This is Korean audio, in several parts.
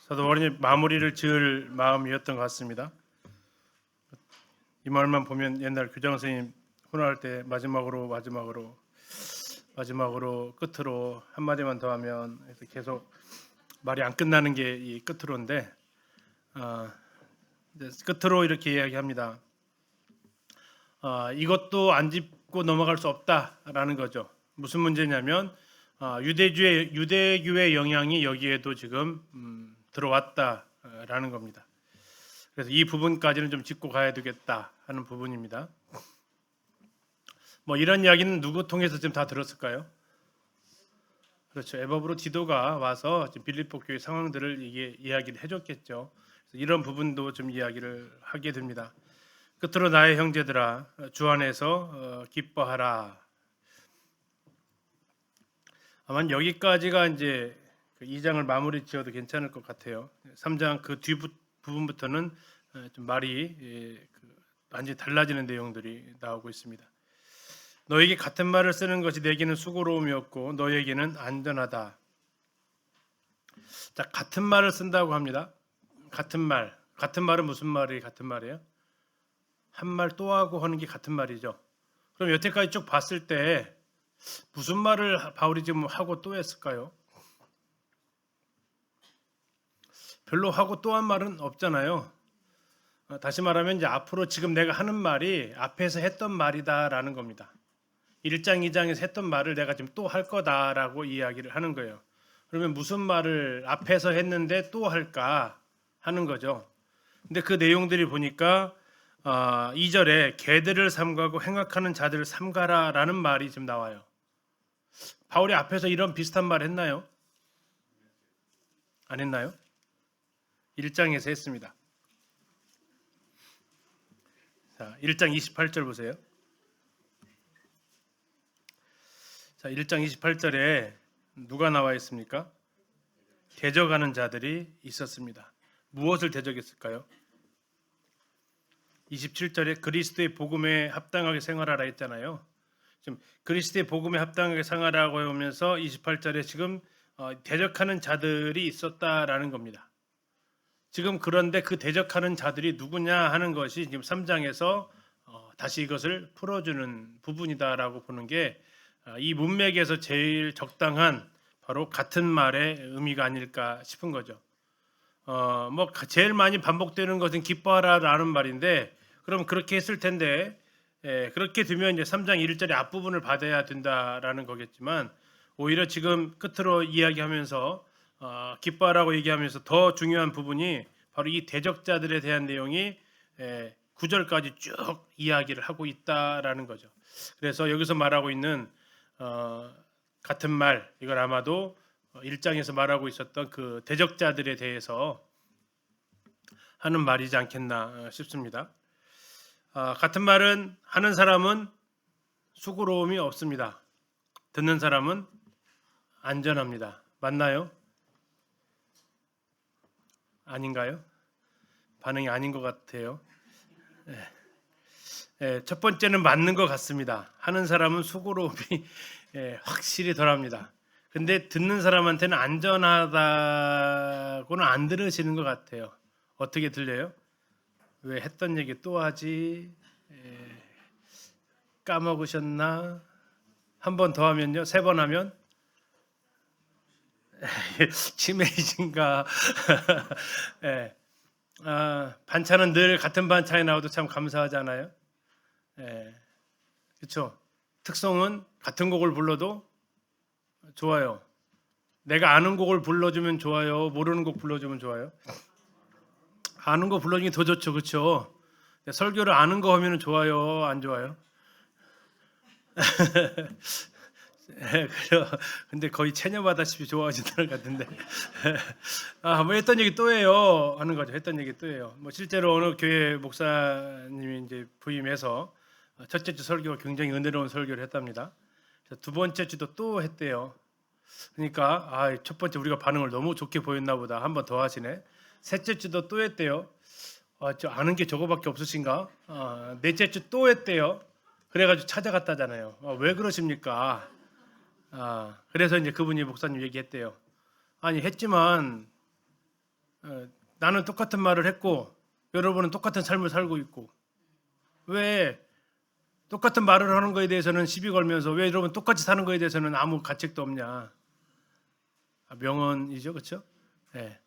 사도바울이 마무리를 지을 마음이었던 것 같습니다. 이 말만 보면 옛날 교장 선생님 훈화할 때 마지막으로 끝으로 한마디만 더 하면 계속 말이 안 끝나는 게 이 끝으로인데 끝으로 이렇게 이야기합니다. 이것도 안 짚고 넘어갈 수 없다라는 거죠. 무슨 문제냐면 유대교의 영향이 여기에도 지금 들어왔다라는 겁니다. 그래서 이 부분까지는 좀 짚고 가야 되겠다 하는 부분입니다. 뭐 이런 이야기는 누구 통해서 지금 다 들었을까요? 그렇죠. 에바브로 디도가 와서 빌립보 교회 상황들을 이야기를 해줬겠죠. 그래서 이런 부분도 좀 이야기를 하게 됩니다. 끝으로 나의 형제들아 주 안에서 기뻐하라. 아마 여기까지가 이제 2장을 마무리 지어도 괜찮을 것 같아요. 3장 그 뒤 부분부터는 좀 말이 완전히 달라지는 내용들이 나오고 있습니다. 너에게 같은 말을 쓰는 것이 내게는 수고로움이었고 너에게는 안전하다. 자, 같은 말을 쓴다고 합니다. 같은 말은 무슨 말이 같은 말이에요? 한 말 또 하고 하는 게 같은 말이죠. 그럼 여태까지 쭉 봤을 때 무슨 말을 바울이 지금 하고 또 했을까요? 별로 하고 또 한 말은 없잖아요. 다시 말하면 이제 앞으로 지금 내가 하는 말이 앞에서 했던 말이다라는 겁니다. 1장, 2장에서 했던 말을 내가 지금 또 할 거다라고 이야기를 하는 거예요. 그러면 무슨 말을 앞에서 했는데 또 할까 하는 거죠. 근데 그 내용들이 보니까 2절에 개들을 삼가고 행악하는 자들을 삼가라라는 말이 지금 나와요. 바울이 앞에서 이런 비슷한 말 했나요? 안 했나요? 1장에서 했습니다. 자, 1장 28절 보세요. 자, 1장 28절에 누가 나와 있습니까? 대적하는 자들이 있었습니다. 무엇을 대적했을까요? 27절에 그리스도의 복음에 합당하게 생활하라 했잖아요. 지금 그리스도의 복음에 합당하게 생활하라고 하면서 28절에 지금 대적하는 자들이 있었다라는 겁니다. 지금 그런데 그 대적하는 자들이 누구냐 하는 것이 지금 3장에서 다시 이것을 풀어주는 부분이다라고 보는 게 이 문맥에서 제일 적당한 바로 같은 말의 의미가 아닐까 싶은 거죠. 뭐 제일 많이 반복되는 것은 기뻐하라라는 말인데 그럼 그렇게 했을 텐데 그렇게 되면 이제 3장 1절의 앞부분을 받아야 된다라는 거겠지만 오히려 지금 끝으로 이야기하면서 기뻐하라고 얘기하면서 더 중요한 부분이 바로 이 대적자들에 대한 내용이 9절까지 쭉 이야기를 하고 있다라는 거죠. 그래서 여기서 말하고 있는 같은 말 이걸 아마도 1장에서 말하고 있었던 그 대적자들에 대해서 하는 말이지 않겠나 싶습니다. 같은 말은 하는 사람은 수고로움이 없습니다. 듣는 사람은 안전합니다. 맞나요? 아닌가요? 반응이 아닌 것 같아요. 첫 번째는 맞는 것 같습니다. 하는 사람은 수고로움이 확실히 덜합니다. 근데 듣는 사람한테는 안전하다고는 안 들으시는 것 같아요. 어떻게 들려요? 왜 했던 얘기 또 하지? 까먹으셨나? 한 번 더 하면요? 3번 하면? 치매이신가? 반찬은 늘 같은 반찬이 나와도 참 감사하잖아요. 그렇죠? 특성은 같은 곡을 불러도 좋아요. 내가 아는 곡을 불러주면 좋아요. 모르는 곡 불러주면 좋아요. 아는 거 불러주는 게 더 좋죠, 그렇죠? 설교를 아는 거 하면 좋아요, 안 좋아요? 근데 거의 체념하다시피 좋아하시는 것 같은데. 뭐 했던 얘기 또 해요 하는 거죠. 했던 얘기 또 해요. 뭐 실제로 어느 교회 목사님이 이제 부임해서 첫째 주 설교가 굉장히 은혜로운 설교를 했답니다. 두 번째 주도 또 했대요. 그러니까 첫 번째 우리가 반응을 너무 좋게 보였나 보다. 한 번 더 하시네. 셋째 주도 또 했대요. 저 아는 게 저거밖에 없으신가? 넷째 주 또 했대요. 그래가지고 찾아갔다잖아요. 왜 그러십니까? 그래서 이제 그분이 목사님 얘기했대요. 아니 했지만 나는 똑같은 말을 했고 여러분은 똑같은 삶을 살고 있고 왜 똑같은 말을 하는 거에 대해서는 시비 걸면서 왜 여러분 똑같이 사는 거에 대해서는 아무 가책도 없냐. 명언이죠, 그렇죠? 예.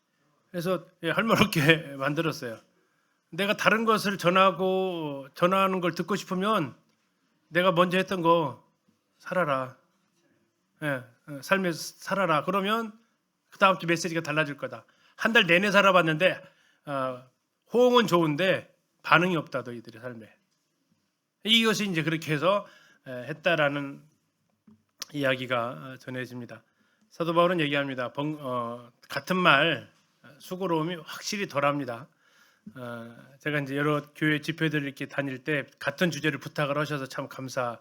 그래서 할 말 없게 만들었어요. 내가 다른 것을 전하는 걸 듣고 싶으면 내가 먼저 했던 거 살아라. 예, 삶에 살아라. 그러면 그 다음 주 메시지가 달라질 거다. 한 달 내내 살아봤는데 호응은 좋은데 반응이 없다 너희들의 삶에. 이것이 이제 그렇게 해서 했다라는 이야기가 전해집니다. 사도 바울은 얘기합니다. 같은 말 수고로움이 확실히 덜합니다. 제가 이제 여러 교회 집회들 이렇게 다닐 때 같은 주제를 부탁을 하셔서 참 감사하죠.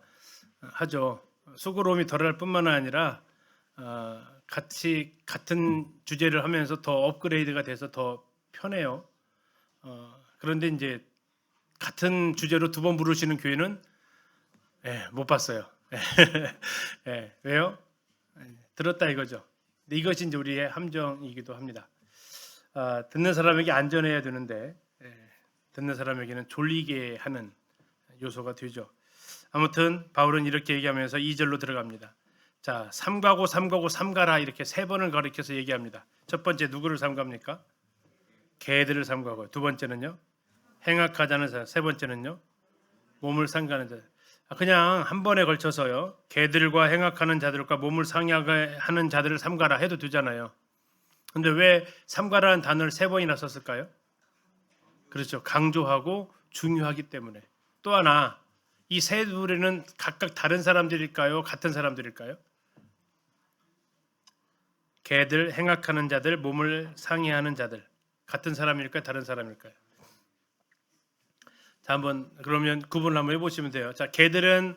수고로움이 덜할 뿐만 아니라 같이 같은 주제를 하면서 더 업그레이드가 돼서 더 편해요. 그런데 이제 같은 주제로 두 번 부르시는 교회는 못 봤어요. 왜요? 들었다 이거죠. 근데 이것이 이제 우리의 함정이기도 합니다. 듣는 사람에게 안전해야 되는데 듣는 사람에게는 졸리게 하는 요소가 되죠. 아무튼 바울은 이렇게 얘기하면서 2절로 들어갑니다. 자, 삼가고 삼가고 삼가라 이렇게 세 번을 가리켜서 얘기합니다. 첫 번째 누구를 삼갑니까? 개들을 삼가고요. 두 번째는요? 행악하자는 자. 세 번째는요? 몸을 상가는 자. 그냥 한 번에 걸쳐서요. 개들과 행악하는 자들과 몸을 상하게 하는 자들을 삼가라 해도 되잖아요. 근데 왜 삼가라는 단어를 세 번이나 썼을까요? 그렇죠. 강조하고 중요하기 때문에. 또 하나, 이 세 부류는 각각 다른 사람들일까요? 같은 사람들일까요? 개들, 행악하는 자들, 몸을 상해하는 자들. 같은 사람일까요? 다른 사람일까요? 자, 한번 그러면 구분을 한번 해보시면 돼요. 자, 개들은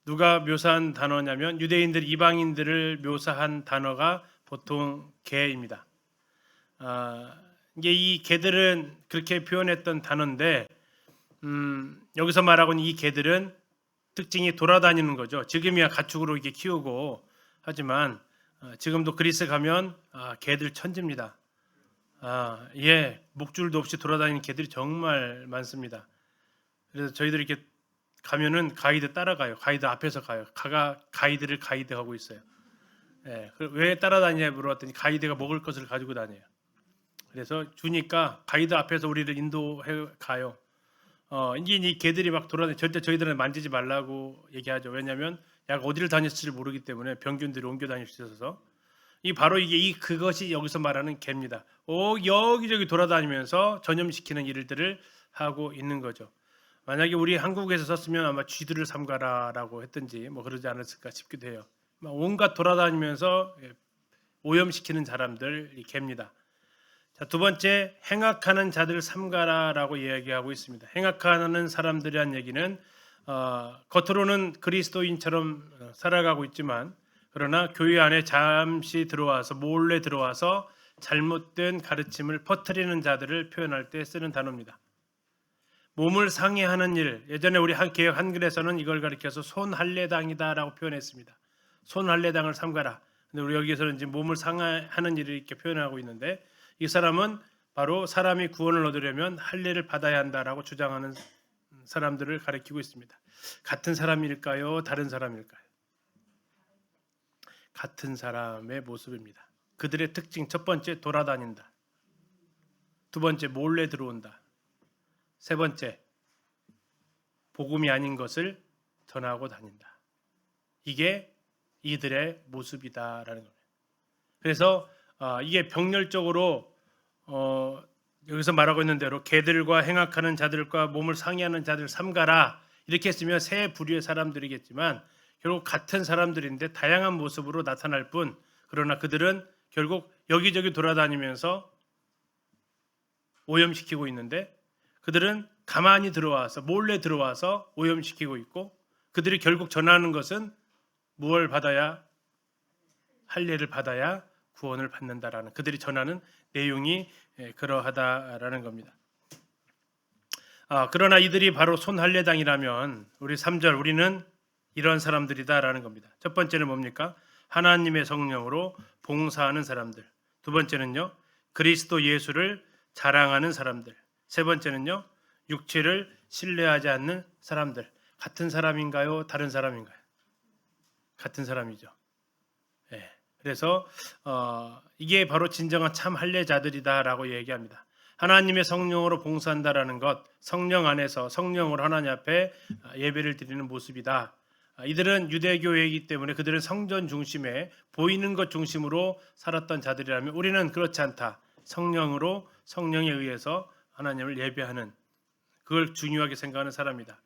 누가 묘사한 단어냐면 유대인들, 이방인들을 묘사한 단어가 보통 개입니다. 이게 이 개들은 그렇게 표현했던 단어인데 여기서 말하고 있는 이 개들은 특징이 돌아다니는 거죠. 지금이야 가축으로 이렇게 키우고 하지만 지금도 그리스 가면 개들 천지입니다. 목줄도 없이 돌아다니는 개들이 정말 많습니다. 그래서 저희들이 이렇게 가면은 가이드 따라가요. 가이드 앞에서 가요. 가이드를 가이드하고 있어요. 왜 따라다니냐 물어봤더니 가이드가 먹을 것을 가지고 다녀요. 그래서 주니까 가이드 앞에서 우리를 인도해 가요. 이제 이 개들이 막 돌아다니 절대 저희들은 만지지 말라고 얘기하죠. 왜냐하면 약 어디를 다녔을지 모르기 때문에 병균들이 옮겨 다닐 수 있어서 바로 그것이 여기서 말하는 개입니다. 여기저기 돌아다니면서 전염시키는 일들을 하고 있는 거죠. 만약에 우리 한국에서 썼으면 아마 쥐들을 삼가라라고 했든지 뭐 그러지 않았을까 싶기도 해요. 온갖 돌아다니면서 오염시키는 사람들 이 개입니다. 자, 두 번째 행악하는 자들 삼가라라고 이야기하고 있습니다. 행악하는 사람들이란 얘기는 겉으로는 그리스도인처럼 살아가고 있지만 그러나 교회 안에 잠시 들어와서 몰래 들어와서 잘못된 가르침을 퍼뜨리는 자들을 표현할 때 쓰는 단어입니다. 몸을 상해하는 일, 예전에 우리 개역 한글에서는 이걸 가리켜서 손할례당이다라고 표현했습니다. 손할례당을 삼가라. 근데 우리 여기서는 이제 몸을 상하는 일을 이렇게 표현하고 있는데 이 사람은 바로 사람이 구원을 얻으려면 할례를 받아야 한다라고 주장하는 사람들을 가리키고 있습니다. 같은 사람일까요? 다른 사람일까요? 같은 사람의 모습입니다. 그들의 특징 첫 번째 돌아다닌다. 두 번째 몰래 들어온다. 세 번째 복음이 아닌 것을 전하고 다닌다. 이게 이들의 모습이다라는 겁니다. 그래서 이게 병렬적으로 여기서 말하고 있는 대로 개들과 행악하는 자들과 몸을 상해하는 자들 삼가라 이렇게 했으면 세 부류의 사람들이겠지만 결국 같은 사람들인데 다양한 모습으로 나타날 뿐 그러나 그들은 결국 여기저기 돌아다니면서 오염시키고 있는데 그들은 가만히 들어와서 몰래 들어와서 오염시키고 있고 그들이 결국 전하는 것은 무엇을 받아야 할례를 받아야 구원을 받는다라는 그들이 전하는 내용이 그러하다라는 겁니다. 그러나 이들이 바로 손할례당이라면 우리 3절 우리는 이런 사람들이다라는 겁니다. 첫 번째는 뭡니까? 하나님의 성령으로 봉사하는 사람들. 두 번째는요, 그리스도 예수를 자랑하는 사람들. 세 번째는요, 육체를 신뢰하지 않는 사람들. 같은 사람인가요? 다른 사람인가요? 같은 사람이죠. 예. 그래서 이게 바로 진정한 참 할례자들이다라고 얘기합니다. 하나님의 성령으로 봉사한다라는 것, 성령 안에서 성령으로 하나님 앞에 예배를 드리는 모습이다. 이들은 유대교회이기 때문에 그들은 성전 중심에 보이는 것 중심으로 살았던 자들이라면 우리는 그렇지 않다. 성령으로 성령에 의해서 하나님을 예배하는, 그걸 중요하게 생각하는 사람이다.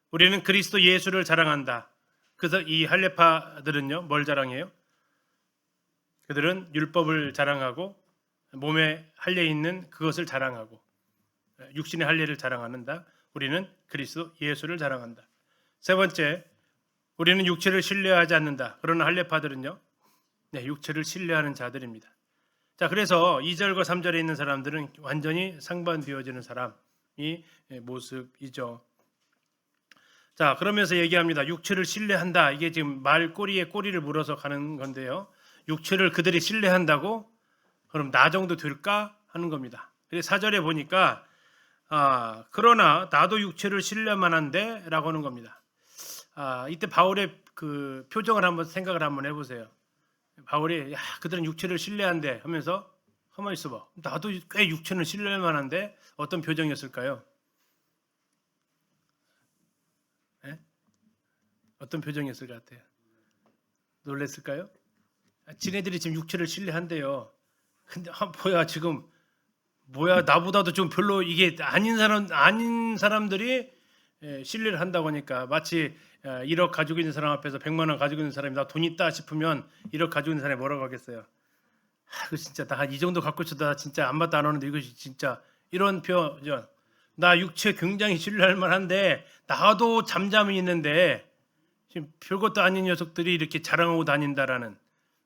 우리는 그리스도 예수를 자랑한다. 그래서 이 할례파들은요, 뭘 자랑해요? 그들은 율법을 자랑하고 몸에 할례 있는 그것을 자랑하고 육신의 할례를 자랑한다. 우리는 그리스도 예수를 자랑한다. 세 번째, 우리는 육체를 신뢰하지 않는다. 그러나 할례파들은요, 육체를 신뢰하는 자들입니다. 자, 그래서 2절과 3절에 있는 사람들은 완전히 상반되어지는 사람이 모습이죠. 자, 그러면서 얘기합니다. 육체를 신뢰한다. 이게 지금 말 꼬리에 꼬리를 물어서 가는 건데요. 육체를 그들이 신뢰한다고? 그럼 나 정도 될까? 하는 겁니다. 그래서 4절에 보니까 그러나 나도 육체를 신뢰만 한데 라고 하는 겁니다. 이때 바울의 그 표정을 한번 생각을 한번 해보세요. 바울이 그들은 육체를 신뢰한대 하면서 가만히 있어봐. 나도 꽤 육체는 신뢰만 한데 어떤 표정이었을까요? 네? 어떤 표정이었을 것 같아요? 놀랬을까요? 지네들이 지금 육체를 신뢰한대요. 근데 뭐야 지금 뭐야 나보다도 좀 별로 이게 아닌 사람들이 신뢰를 한다고 하니까 마치 1억 가지고 있는 사람 앞에서 100만 원 가지고 있는 사람이 나 돈 있다 싶으면 1억 가지고 있는 사람이 뭐라고 하겠어요? 이거 진짜 나 이 정도 갖고 있어도 나 진짜 안 맞다 안 오는데 이것이 진짜 이런 표현. 나 육체 굉장히 신뢰할 만한데 나도 잠잠히 있는데 지금 별것도 아닌 녀석들이 이렇게 자랑하고 다닌다라는.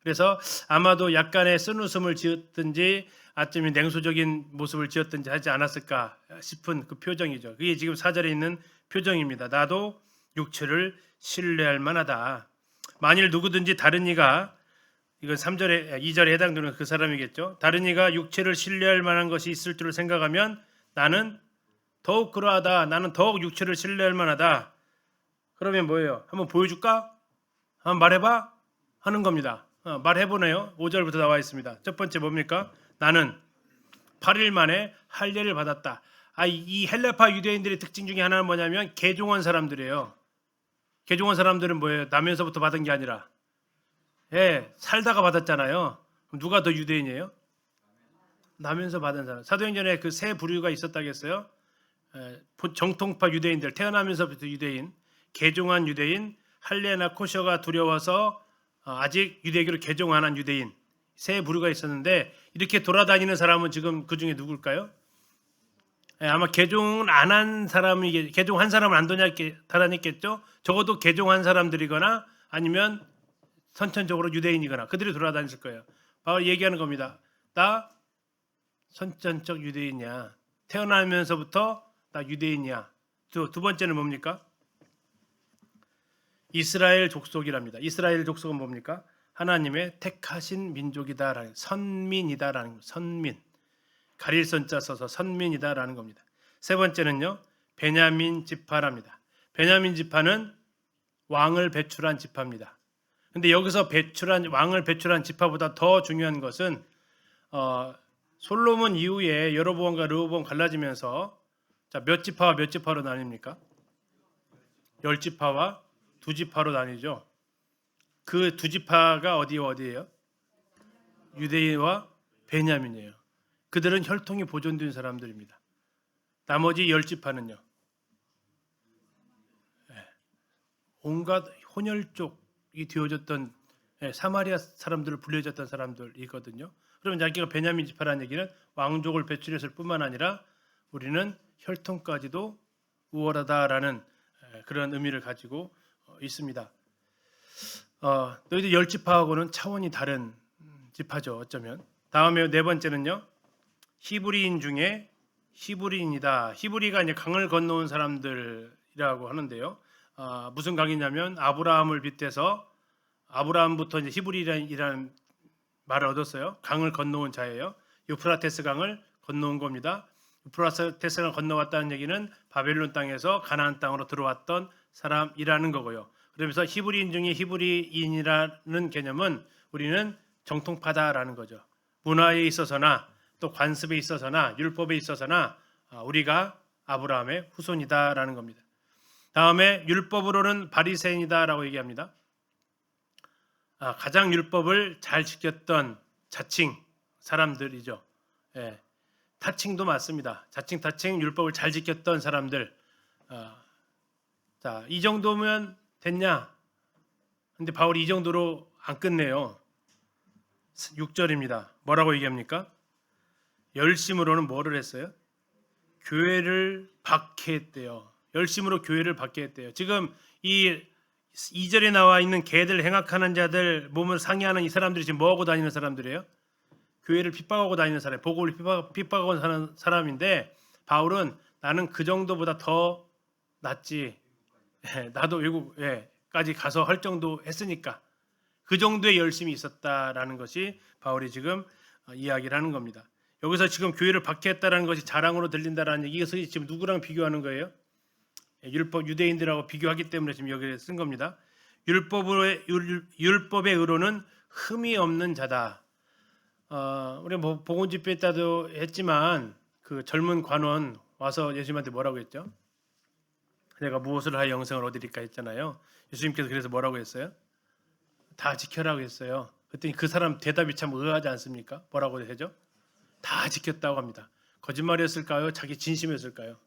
그래서 아마도 약간의 쓴웃음을 지었든지 아침에 냉소적인 모습을 지었든지 하지 않았을까 싶은 그 표정이죠. 그게 지금 4절에 있는 표정입니다. 나도 육체를 신뢰할 만하다. 만일 누구든지 다른 이가, 이건 3절에 2절에 해당되는 그 사람이겠죠. 다른 이가 육체를 신뢰할 만한 것이 있을 줄 생각하면 나는 더욱 그러하다. 나는 더욱 육체를 신뢰할 만하다. 그러면 뭐예요? 한번 보여줄까? 한번 말해봐? 하는 겁니다. 말해보네요. 5절부터 나와 있습니다. 첫 번째 뭡니까? 나는 8일 만에 할례를 받았다. 이 헬레파 유대인들의 특징 중에 하나는 뭐냐면 개종한 사람들이에요. 개종한 사람들은 뭐예요? 나면서부터 받은 게 아니라 살다가 받았잖아요. 그럼 누가 더 유대인이에요? 나면서 받은 사람. 사도행전에 그 세 부류가 있었다겠어요? 정통파 유대인들, 태어나면서부터 유대인, 개종한 유대인, 할례나 코셔가 두려워서 아직 유대교로 개종 안 한 유대인, 세 부류가 있었는데 이렇게 돌아다니는 사람은 지금 그 중에 누굴까요? 아마 개종을 안 한 사람이, 개종한 사람은 안 다녔겠죠. 적어도 개종한 사람들이거나 아니면 선천적으로 유대인이거나 그들이 돌아다녔을 거예요. 바로 얘기하는 겁니다. 나 선천적 유대인이야. 태어나면서부터 나 유대인이야. 두 번째는 뭡니까? 이스라엘 족속이랍니다. 이스라엘 족속은 뭡니까? 하나님의 택하신 민족이다라는, 선민이다라는 거. 선민. 가릴 선자 써서 선민이다라는 겁니다. 세 번째는요, 베냐민 지파랍니다. 베냐민 지파는 왕을 배출한 지파입니다. 근데 여기서 왕을 배출한 지파보다 더 중요한 것은 솔로몬 이후에 여로보암과 르호보암 갈라지면서 몇 지파와 몇 지파로 나뉩니까? 10지파와 2지파로 나뉘죠. 그 2지파가 어디예요? 유대인과 베냐민이에요. 그들은 혈통이 보존된 사람들입니다. 나머지 10지파는요. 온갖 혼혈족이 되어졌던 사마리아 사람들을 불려졌던 사람들이거든요. 그러면 자기가 베냐민 지파라는 얘기는 왕족을 배출했을 뿐만 아니라 우리는 혈통까지도 우월하다라는 그런 의미를 가지고 있습니다. 너희들 10지파하고는 차원이 다른 지파죠. 어쩌면. 다음에 네 번째는요. 히브리인 중에 히브리인이다. 히브리가 이제 강을 건너온 사람들이라고 하는데요. 무슨 강이냐면 아브라함을 빗대서 아브라함부터 이제 히브리인이라는 말을 얻었어요. 강을 건너온 자예요. 유프라테스 강을 건너온 겁니다. 유프라테스 강을 건너왔다는 얘기는 바벨론 땅에서 가나안 땅으로 들어왔던 사람이라는 거고요. 그러면서 히브리인 중에 히브리인이라는 개념은 우리는 정통파다라는 거죠. 문화에 있어서나 또 관습에 있어서나 율법에 있어서나 우리가 아브라함의 후손이다라는 겁니다. 다음에 율법으로는 바리새인이다라고 얘기합니다. 가장 율법을 잘 지켰던 자칭 사람들이죠. 예, 타칭도 맞습니다. 자칭 타칭 율법을 잘 지켰던 사람들. 자, 이 정도면 됐냐? 근데 바울이 이 정도로 안 끝내요. 6절입니다. 뭐라고 얘기합니까? 열심으로는 뭐를 했어요? 교회를 박해했대요. 열심으로 교회를 박해했대요. 지금 이 2절에 나와 있는 개들 행악하는 자들 몸을 상해하는 이 사람들이 지금 뭐하고 다니는 사람들이에요? 교회를 핍박하고 다니는 사람, 복음을 핍박하고 사는 사람인데 바울은 나는 그 정도보다 더 낫지. 나도 외국까지 가서 할 정도 했으니까 그 정도의 열심이 있었다라는 것이 바울이 지금 이야기를 하는 겁니다. 여기서 지금 교회를 박해했다라는 것이 자랑으로 들린다라는 얘기, 이것을 지금 누구랑 비교하는 거예요? 율법 유대인들하고 비교하기 때문에 지금 여기에 쓴 겁니다. 율법의 의로는 흠이 없는 자다. 우리 뭐 복음 집회 때도 했지만 그 젊은 관원 와서 예수님한테 뭐라고 했죠? 내가 무엇을 하여 영생을 얻으리까 했잖아요. 예수님께서 그래서 뭐라고 했어요? 다 지켜라고 했어요. 그랬더니 그 사람 대답이 참 의아하지 않습니까? 뭐라고 하죠? 다 지켰다고 합니다. 거짓말이었을까요? 자기 진심이었을까요?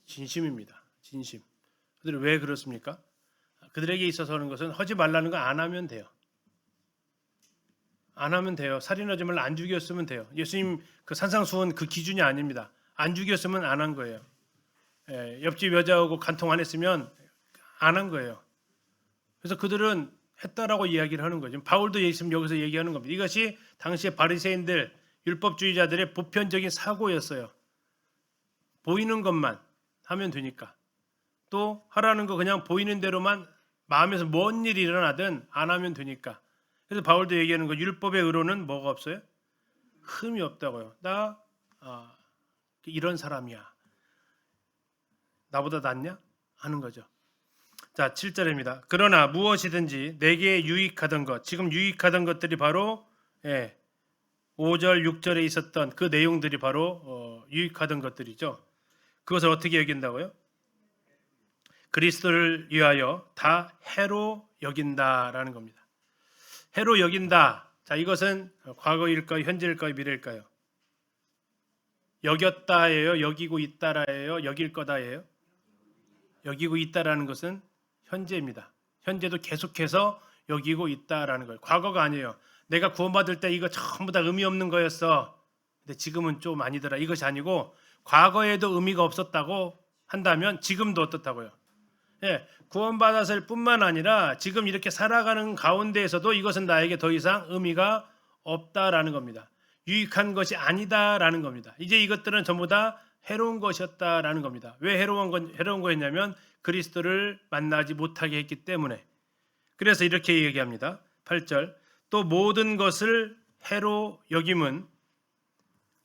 진심입니다. 진심. 그들이 왜 그렇습니까? 그들에게 있어서는 것은 하지 말라는 거 안 하면 돼요. 안 하면 돼요. 살인하지 말라, 안 죽였으면 돼요. 예수님 그 산상수훈 그 기준이 아닙니다. 안 죽였으면 안 한 거예요. 옆집 여자하고 간통 안 했으면 안 한 거예요. 그래서 그들은 했다라고 이야기를 하는 거죠. 바울도 지금 여기서 얘기하는 겁니다. 이것이 당시의 바리새인들, 율법주의자들의 보편적인 사고였어요. 보이는 것만 하면 되니까. 또 하라는 거 그냥 보이는 대로만 마음에서 뭔 일이 일어나든 안 하면 되니까. 그래서 바울도 얘기하는 거, 율법의 의로는 뭐가 없어요? 흠이 없다고요. 나 이런 사람이야. 나보다 낫냐? 하는 거죠. 자, 7절입니다. 그러나 무엇이든지 내게 유익하던 것, 지금 유익하던 것들이 바로 5절, 6절에 있었던 그 내용들이 바로 유익하던 것들이죠. 그것을 어떻게 여긴다고요? 그리스도를 위하여 다 해로 여긴다라는 겁니다. 해로 여긴다. 자, 이것은 과거일까요? 현재일까요? 미래일까요? 여겼다예요? 여기고 있다라예요? 여길 거다예요? 여기고 있다라는 것은 현재입니다. 현재도 계속해서 여기고 있다라는 거예요. 과거가 아니에요. 내가 구원받을 때 이거 전부 다 의미 없는 거였어. 근데 지금은 좀 아니더라. 이것이 아니고 과거에도 의미가 없었다고 한다면 지금도 어떻다고요? 구원받았을 뿐만 아니라 지금 이렇게 살아가는 가운데에서도 이것은 나에게 더 이상 의미가 없다라는 겁니다. 유익한 것이 아니다라는 겁니다. 이제 이것들은 전부 다 해로운 것이었다라는 겁니다. 왜 해로운 거였냐면 그리스도를 만나지 못하게 했기 때문에. 그래서 이렇게 얘기합니다. 8절. 또 모든 것을 해로 여김은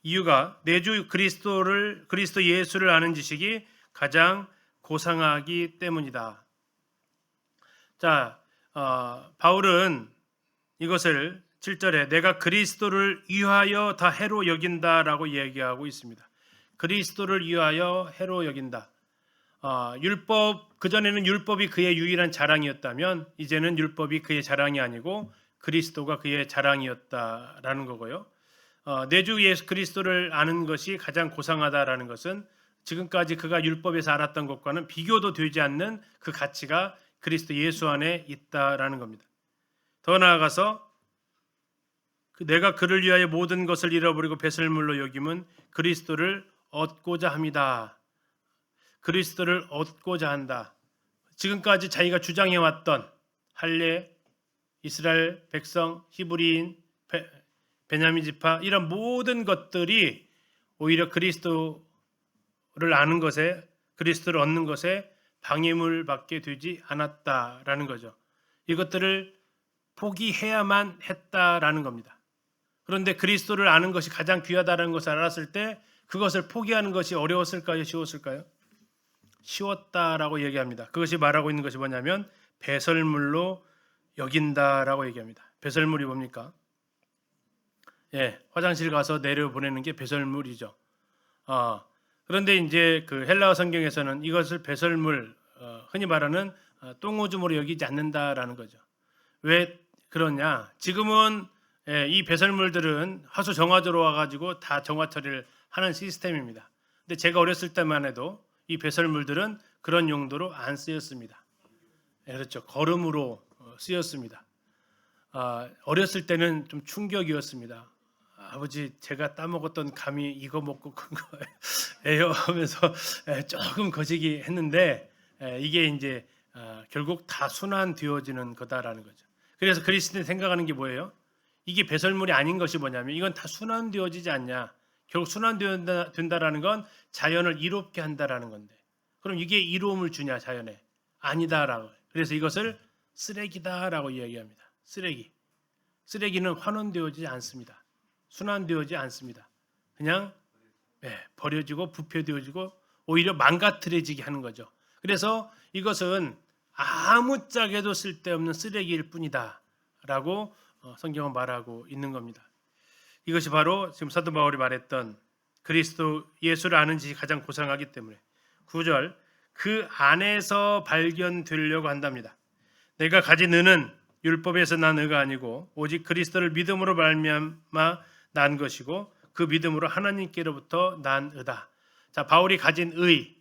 이유가 내 주 그리스도 예수를 아는 지식이 가장 고상하기 때문이다. 자, 바울은 이것을 7절에 내가 그리스도를 위하여 다 해로 여긴다라고 얘기하고 있습니다. 그리스도를 위하여 해로 여긴다. 율법, 그전에는 율법이 그의 유일한 자랑이었다면 이제는 율법이 그의 자랑이 아니고 그리스도가 그의 자랑이었다라는 거고요. 내 주 예수 그리스도를 아는 것이 가장 고상하다라는 것은 지금까지 그가 율법에서 알았던 것과는 비교도 되지 않는 그 가치가 그리스도 예수 안에 있다라는 겁니다. 더 나아가서 내가 그를 위하여 모든 것을 잃어버리고 배설물로 여김은 그리스도를 얻고자 합니다. 그리스도를 얻고자 한다. 지금까지 자기가 주장해왔던 할례, 이스라엘 백성, 히브리인, 베냐민 지파 이런 모든 것들이 오히려 그리스도를 아는 것에, 그리스도를 얻는 것에 방해물밖에 되지 않았다라는 거죠. 이것들을 포기해야만 했다라는 겁니다. 그런데 그리스도를 아는 것이 가장 귀하다는 것을 알았을 때 그것을 포기하는 것이 어려웠을까요? 쉬웠을까요? 쉬웠다라고 얘기합니다. 그것이 말하고 있는 것이 뭐냐면 배설물로 여긴다라고 얘기합니다. 배설물이 뭡니까? 화장실 가서 내려 보내는 게 배설물이죠. 그런데 이제 그 헬라어 성경에서는 이것을 배설물, 흔히 말하는 똥오줌으로 여기지 않는다라는 거죠. 왜 그러냐? 지금은 이 배설물들은 하수 정화조로 와가지고 다 정화 처리를 하는 시스템입니다. 근데 제가 어렸을 때만 해도 이 배설물들은 그런 용도로 안 쓰였습니다. 그렇죠. 거름으로 쓰였습니다. 어렸을 때는 좀 충격이었습니다. 아버지, 제가 따먹었던 감이 이거 먹고 큰 거예요 하면서 조금 거시기 했는데 이게 이제 결국 다 순환되어지는 거다라는 거죠. 그래서 그리스도인이 생각하는 게 뭐예요? 이게 배설물이 아닌 것이 뭐냐면 이건 다 순환되어지지 않냐. 결국 순환된다라는 건 자연을 이롭게 한다라는 건데 그럼 이게 이로움을 주냐 자연에? 아니다라고. 그래서 이것을 쓰레기다라고 이야기합니다. 쓰레기는 환원되어지지 않습니다. 순환되어지지 않습니다. 그냥 버려지고 부패되어지고 오히려 망가뜨려지게 하는 거죠. 그래서 이것은 아무짝에도 쓸데없는 쓰레기일 뿐이다 라고 성경은 말하고 있는 겁니다. 이것이 바로 지금 사도 바울이 말했던 그리스도 예수를 아는 지식이 가장 고상하기 때문에 9절 그 안에서 발견되려고 한답니다. 내가 가진 의는 율법에서 난 의가 아니고 오직 그리스도를 믿음으로 말미암아 난 것이고 그 믿음으로 하나님께로부터 난 의다. 자, 바울이 가진 의,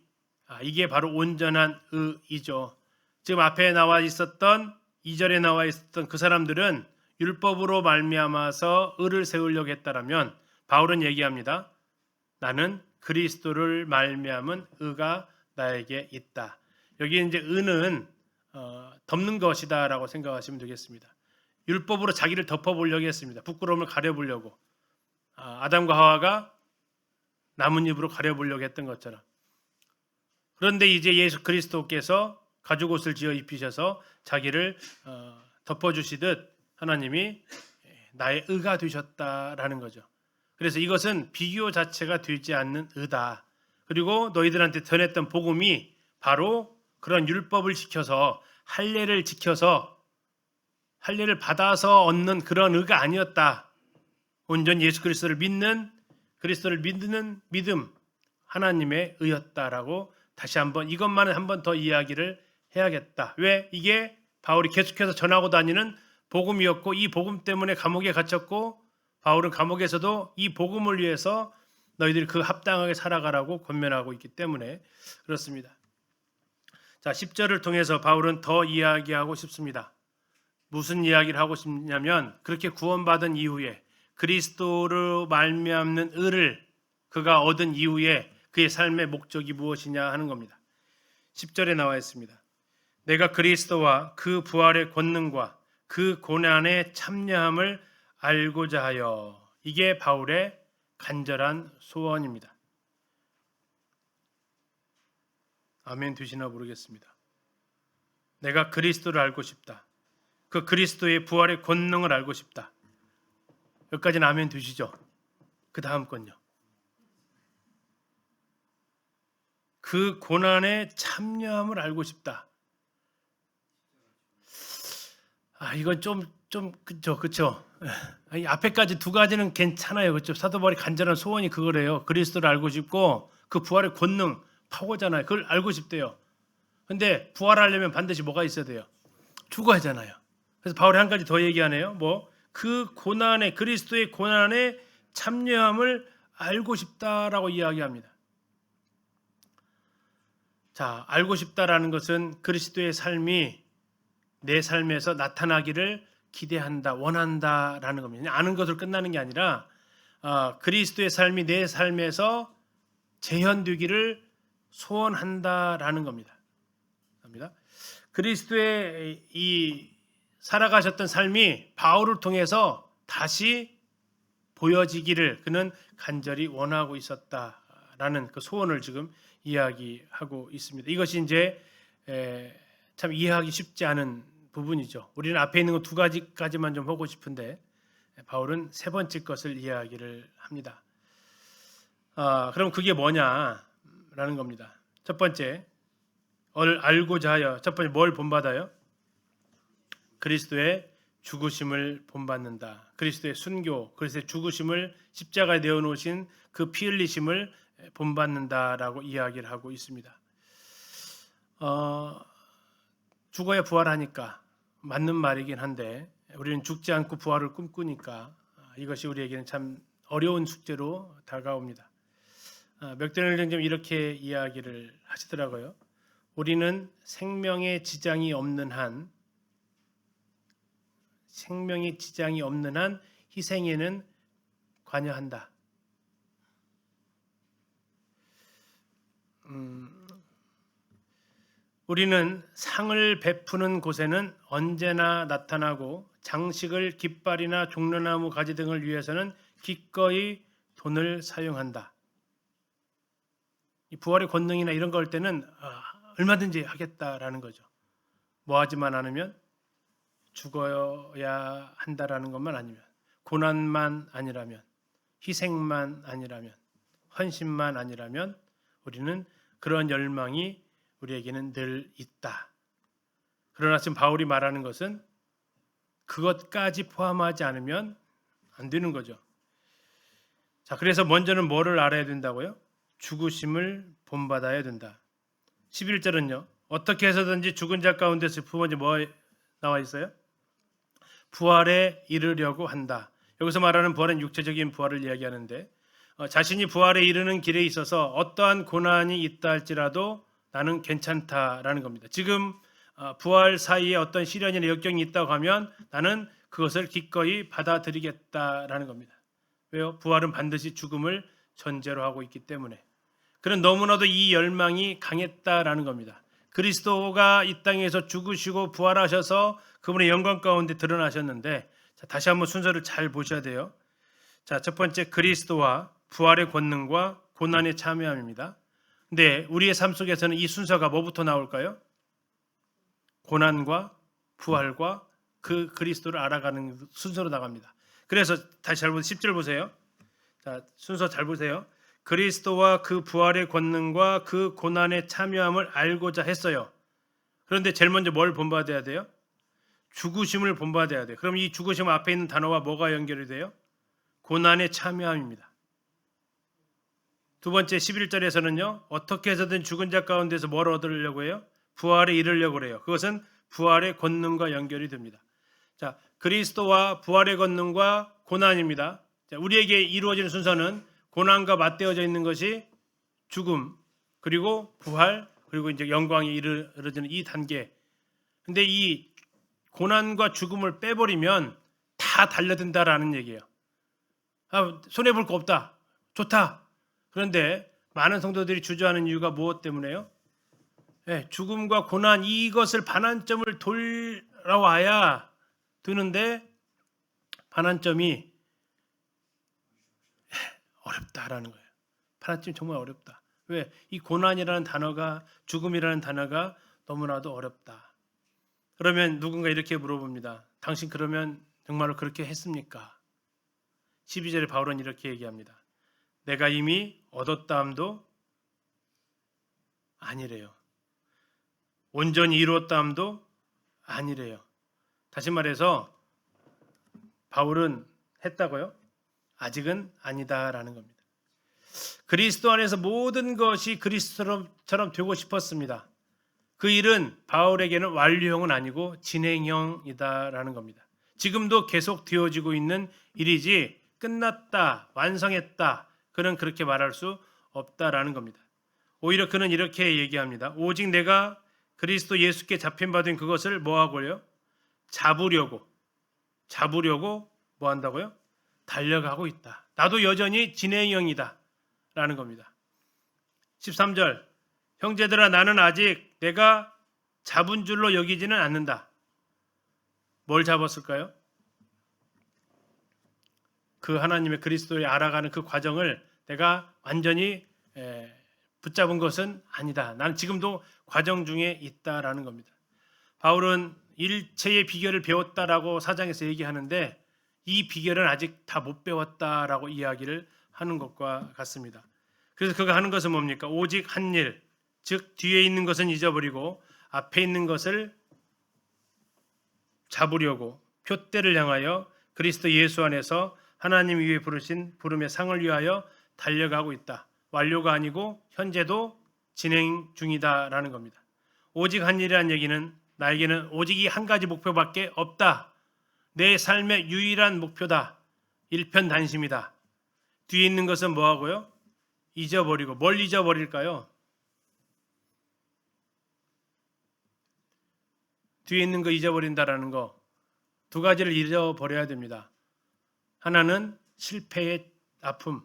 이게 바로 온전한 의이죠. 지금 앞에 나와 있었던 2절에 나와 있었던 그 사람들은 율법으로 말미암아서 의를 세우려고 했다라면 바울은 얘기합니다. 나는 그리스도를 말미암은 의가 나에게 있다. 여기 이제 의는 덮는 것이다라고 생각하시면 되겠습니다. 율법으로 자기를 덮어보려고 했습니다. 부끄러움을 가려보려고. 아담과 하와가 나뭇잎으로 가려보려고 했던 것처럼. 그런데 이제 예수 그리스도께서 가죽옷을 지어 입히셔서 자기를 덮어주시듯 하나님이 나의 의가 되셨다라는 거죠. 그래서 이것은 비교 자체가 되지 않는 의다. 그리고 너희들한테 전했던 복음이 바로 그런 율법을 지켜서 할례를 지켜서 할례를 받아서 얻는 그런 의가 아니었다. 온전히 예수 그리스도를 믿는 믿음 하나님의 의였다라고 다시 한번 이것만은 한번 더 이야기를 해야겠다. 왜? 이게 바울이 계속해서 전하고 다니는 복음이었고 이 복음 때문에 감옥에 갇혔고 바울은 감옥에서도 이 복음을 위해서 너희들이 그 합당하게 살아가라고 권면하고 있기 때문에 그렇습니다. 자, 10절을 통해서 바울은 더 이야기하고 싶습니다. 무슨 이야기를 하고 싶냐면 그렇게 구원받은 이후에 그리스도로 말미암는 의를 그가 얻은 이후에 그의 삶의 목적이 무엇이냐 하는 겁니다. 10절에 나와 있습니다. 내가 그리스도와 그 부활의 권능과 그 고난의 참여함을 알고자 하여. 이게 바울의 간절한 소원입니다. 아멘 되시나 모르겠습니다. 내가 그리스도를 알고 싶다. 그 그리스도의 부활의 권능을 알고 싶다. 여기까지는 아멘 되시죠? 그 다음 건요. 그 고난의 참여함을 알고 싶다. 이건 좀 그쵸. 앞에까지 두 가지는 괜찮아요. 그렇죠? 사도 바울의 간절한 소원이 그거래요. 그리스도를 알고 싶고 그 부활의 권능, 파워잖아요. 그걸 알고 싶대요. 근데 부활하려면 반드시 뭐가 있어야 돼요? 죽어야잖아요. 그래서 바울이 한 가지 더 얘기하네요. 그 고난의 그리스도의 고난에 참여함을 알고 싶다라고 이야기합니다. 자, 알고 싶다라는 것은 그리스도의 삶이 내 삶에서 나타나기를 기대한다, 원한다라는 겁니다. 아는 것으로 끝나는 게 아니라 그리스도의 삶이 내 삶에서 재현되기를 소원한다라는 겁니다. 그리스도의 이 살아가셨던 삶이 바울을 통해서 다시 보여지기를 그는 간절히 원하고 있었다라는 그 소원을 지금 이야기하고 있습니다. 이것이 이제 참 이해하기 쉽지 않은 부분이죠. 우리는 앞에 있는 거 두 가지까지만 좀 보고 싶은데 바울은 세 번째 것을 이야기를 합니다. 그럼 그게 뭐냐라는 겁니다. 첫 번째, 알고자 하여, 첫 번째 뭘 본받아요? 그리스도의 죽으심을 본받는다. 그리스도의 순교, 그리스도의 죽으심을 십자가에 내어놓으신 그 피 흘리심을 본받는다라고 이야기를 하고 있습니다. 죽어야 부활하니까 맞는 말이긴 한데 우리는 죽지 않고 부활을 꿈꾸니까 이것이 우리에게는 참 어려운 숙제로 다가옵니다. 맥도날드 좀 이렇게 이야기를 하시더라고요. 우리는 생명에 지장이 없는 한 희생에는 관여한다. 우리는 상을 베푸는 곳에는 언제나 나타나고 장식을 깃발이나 종려나무 가지 등을 위해서는 기꺼이 돈을 사용한다. 이 부활의 권능이나 이런 거 할 때는 얼마든지 하겠다라는 거죠. 뭐 하지만 않으면 죽어야 한다라는 것만 아니면, 고난만 아니라면, 희생만 아니라면, 헌신만 아니라면 우리는 그런 열망이 우리에게는 늘 있다. 그러나 지금 바울이 말하는 것은 그것까지 포함하지 않으면 안 되는 거죠. 자, 그래서 먼저는 뭐를 알아야 된다고요? 죽으심을 본받아야 된다. 11절은요. 어떻게 해서든지 죽은 자 가운데서 두 번째 뭐 나와 있어요? 부활에 이르려고 한다. 여기서 말하는 부활은 육체적인 부활을 이야기하는데 자신이 부활에 이르는 길에 있어서 어떠한 고난이 있다 할지라도 나는 괜찮다라는 겁니다. 지금 부활 사이에 어떤 시련이나 역경이 있다고 하면 나는 그것을 기꺼이 받아들이겠다라는 겁니다. 왜요? 부활은 반드시 죽음을 전제로 하고 있기 때문에. 그는 너무나도 이 열망이 강했다라는 겁니다. 그리스도가 이 땅에서 죽으시고 부활하셔서 그분의 영광 가운데 드러나셨는데, 자, 다시 한번 순서를 잘 보셔야 돼요. 자, 첫 번째 그리스도와 부활의 권능과 고난의 참여함입니다. 근데 우리의 삶 속에서는 이 순서가 뭐부터 나올까요? 고난과 부활과 그 그리스도를 알아가는 순서로 나갑니다. 그래서 다시 잘 보세요. 10절 보세요. 자, 순서 잘 보세요. 그리스도와 그 부활의 권능과 그 고난의 참여함을 알고자 했어요. 그런데 제일 먼저 뭘 본받아야 돼요? 죽으심을 본받아야 돼요. 그럼 이 죽으심 앞에 있는 단어와 뭐가 연결이 돼요? 고난의 참여함입니다. 두 번째 11절에서는요. 어떻게 해서든 죽은 자 가운데서 뭘 얻으려고 해요? 부활에 이르려고 해요. 그것은 부활의 권능과 연결이 됩니다. 자, 그리스도와 부활의 권능과 고난입니다. 자, 우리에게 이루어지는 순서는 고난과 맞대어져 있는 것이 죽음, 그리고 부활, 그리고 이제 영광이 이르러지는 이 단계. 근데 이 고난과 죽음을 빼버리면 다 달려든다라는 얘기예요. 손해 볼 거 없다. 좋다. 그런데 많은 성도들이 주저하는 이유가 무엇 때문에요? 네, 죽음과 고난 이것을 반환점을 돌아와야 되는데 반환점이 어렵다라는 거예요. 반환점이 정말 어렵다. 왜? 이 고난이라는 단어가, 죽음이라는 단어가 너무나도 어렵다. 그러면 누군가 이렇게 물어봅니다. 당신 그러면 정말로 그렇게 했습니까? 12절에 바울은 이렇게 얘기합니다. 내가 이미 얻었다 함도 아니래요. 온전히 이루었다 함도 아니래요. 다시 말해서 바울은 했다고요? 아직은 아니다라는 겁니다. 그리스도 안에서 모든 것이 그리스도처럼 되고 싶었습니다. 그 일은 바울에게는 완료형은 아니고 진행형이다라는 겁니다. 지금도 계속 되어지고 있는 일이지 끝났다, 완성했다, 그는 그렇게 말할 수 없다라는 겁니다. 오히려 그는 이렇게 얘기합니다. 오직 내가 그리스도 예수께 잡힌 바 된 그것을 뭐 하고요? 잡으려고 뭐 한다고요? 달려가고 있다. 나도 여전히 진행형이다 라는 겁니다. 13절 형제들아 나는 아직 내가 잡은 줄로 여기지는 않는다. 뭘 잡았을까요? 그 하나님의 그리스도를 알아가는 그 과정을 내가 완전히 붙잡은 것은 아니다. 나는 지금도 과정 중에 있다라는 겁니다. 바울은 일체의 비결을 배웠다라고 4장에서 얘기하는데 이 비결은 아직 다 못 배웠다라고 이야기를 하는 것과 같습니다. 그래서 그가 하는 것은 뭡니까? 오직 한 일, 즉 뒤에 있는 것은 잊어버리고 앞에 있는 것을 잡으려고 표대를 향하여 그리스도 예수 안에서 하나님 위에 부르신 부름의 상을 위하여 달려가고 있다. 완료가 아니고 현재도 진행 중이다라는 겁니다. 오직 한 일이라는 얘기는 나에게는 오직 이 한 가지 목표밖에 없다. 내 삶의 유일한 목표다. 일편단심이다. 뒤에 있는 것은 뭐하고요? 잊어버리고. 뭘 잊어버릴까요? 뒤에 있는 거 잊어버린다라는 거 두 가지를 잊어버려야 됩니다. 하나는 실패의 아픔,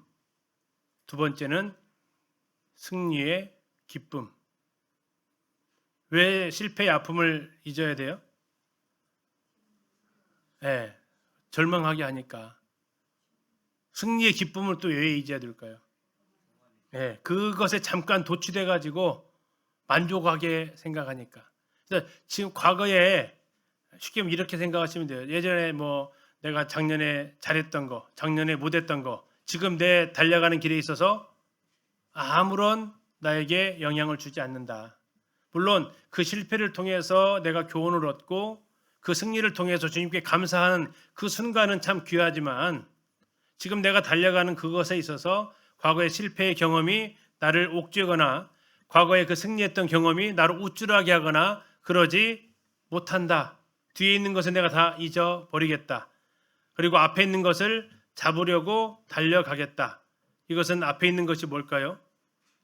두 번째는 승리의 기쁨. 왜 실패의 아픔을 잊어야 돼요? 네, 절망하게 하니까. 승리의 기쁨을 또 왜 잊어야 될까요? 네, 그것에 잠깐 도취돼 가지고 만족하게 생각하니까. 그래서 지금 과거에 쉽게 이렇게 생각하시면 돼요. 예전에 뭐 내가 작년에 잘했던 거, 작년에 못했던 거, 지금 내 달려가는 길에 있어서 아무런 나에게 영향을 주지 않는다. 물론 그 실패를 통해서 내가 교훈을 얻고 그 승리를 통해서 주님께 감사하는 그 순간은 참 귀하지만 지금 내가 달려가는 그것에 있어서 과거의 실패의 경험이 나를 옥죄거나 과거에 그 승리했던 경험이 나를 우쭐하게 하거나 그러지 못한다. 뒤에 있는 것은 내가 다 잊어버리겠다. 그리고 앞에 있는 것을 잡으려고 달려가겠다. 이것은 앞에 있는 것이 뭘까요?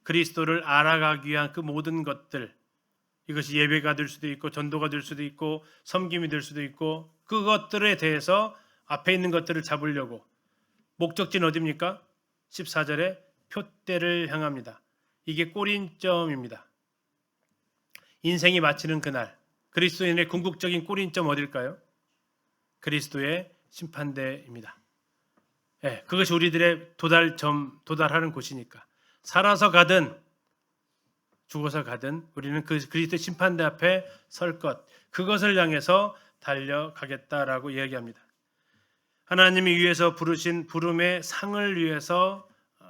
그리스도를 알아가기 위한 그 모든 것들. 이것이 예배가 될 수도 있고 전도가 될 수도 있고 섬김이 될 수도 있고 그것들에 대해서 앞에 있는 것들을 잡으려고. 목적지는 어디입니까? 14절에 표대를 향합니다. 이게 꼬린점입니다. 인생이 마치는 그날 그리스도인의 궁극적인 꼬린점 어딜까요? 그리스도의 심판대입니다. 네, 그것이 우리들의 도달하는 곳이니까. 살아서 가든 죽어서 가든 우리는 그 그리스도 심판대 앞에 설 것, 그것을 향해서 달려가겠다라고 이야기합니다. 하나님이 위해서 부르신 부름의 상을 위해서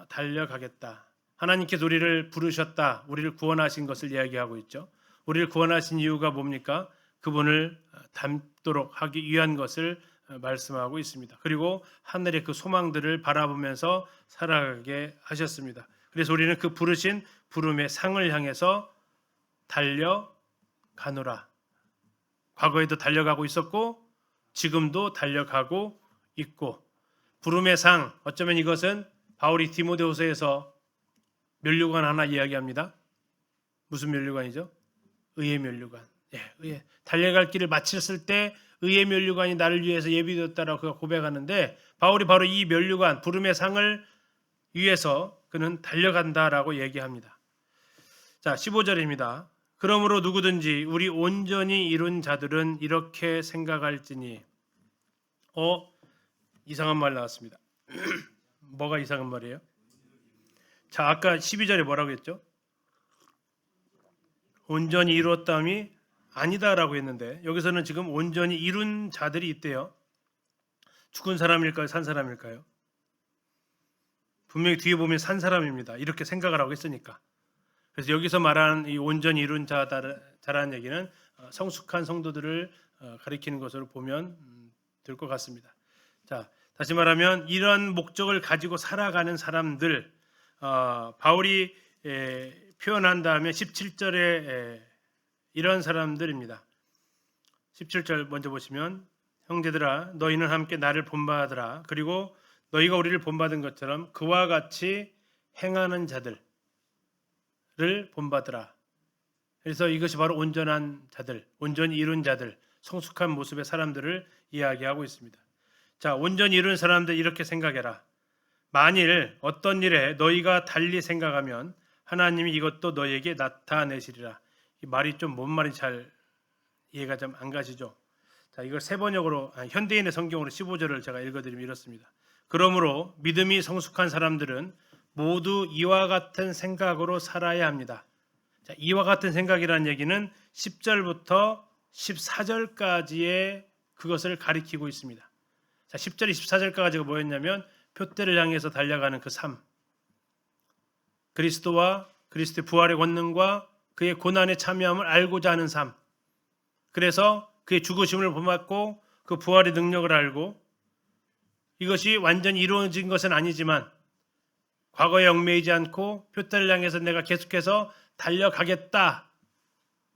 달려가겠다. 하나님께서 우리를 부르셨다. 우리를 구원하신 것을 이야기하고 있죠. 우리를 구원하신 이유가 뭡니까? 그분을 닮도록 하기 위한 것을 말씀하고 있습니다. 그리고 하늘의 그 소망들을 바라보면서 살아가게 하셨습니다. 그래서 우리는 그 부르신 부름의 상을 향해서 달려가노라. 과거에도 달려가고 있었고 지금도 달려가고 있고 부름의 상, 어쩌면 이것은 바울이 디모데후서에서 면류관 하나 이야기합니다. 무슨 면류관이죠? 의의 면류관. 의의. 달려갈 길을 마쳤을 때 의의 면류관이 나를 위해서 예비되었다라고 그가 고백하는데 바울이 바로 이 면류관, 부름의 상을 위해서 그는 달려간다라고 얘기합니다. 자, 15절입니다. 그러므로 누구든지 우리 온전히 이룬 자들은 이렇게 생각할지니. 이상한 말 나왔습니다. 뭐가 이상한 말이에요? 자, 아까 12절에 뭐라고 했죠? 온전히 이루었다함이 아니다라고 했는데 여기서는 지금 온전히 이룬 자들이 있대요. 죽은 사람일까요? 산 사람일까요? 분명히 뒤에 보면 산 사람입니다. 이렇게 생각을 하고 있으니까. 그래서 여기서 말하는 이 온전히 이룬 자라는 얘기는 성숙한 성도들을 가리키는 것으로 보면 될 것 같습니다. 자, 다시 말하면 이런 목적을 가지고 살아가는 사람들, 바울이 표현한 다음에 17절에 이런 사람들입니다. 17절 먼저 보시면 형제들아 너희는 함께 나를 본받으라. 그리고 너희가 우리를 본받은 것처럼 그와 같이 행하는 자들을 본받으라. 그래서 이것이 바로 온전한 자들, 온전히 이룬 자들, 성숙한 모습의 사람들을 이야기하고 있습니다. 자, 온전히 이룬 사람들 이렇게 생각해라. 만일 어떤 일에 너희가 달리 생각하면 하나님이 이것도 너희에게 나타내시리라. 이 말이 좀 뭔 말인지 잘 이해가 좀 안 가시죠? 자, 이걸 세 번역으로 현대인의 성경으로 15절을 제가 읽어드리면 이렇습니다. 그러므로 믿음이 성숙한 사람들은 모두 이와 같은 생각으로 살아야 합니다. 자, 이와 같은 생각이라는 얘기는 10절부터 14절까지의 그것을 가리키고 있습니다. 자, 10절 24절까지가 뭐였냐면 표대를 향해서 달려가는 그 삶. 그리스도와 그리스도의 부활의 권능과 그의 고난에 참여함을 알고자 하는 삶. 그래서 그의 죽으심을 본받고 그 부활의 능력을 알고 이것이 완전히 이루어진 것은 아니지만 과거에 얽매이지 않고 표대를 향해서 내가 계속해서 달려가겠다.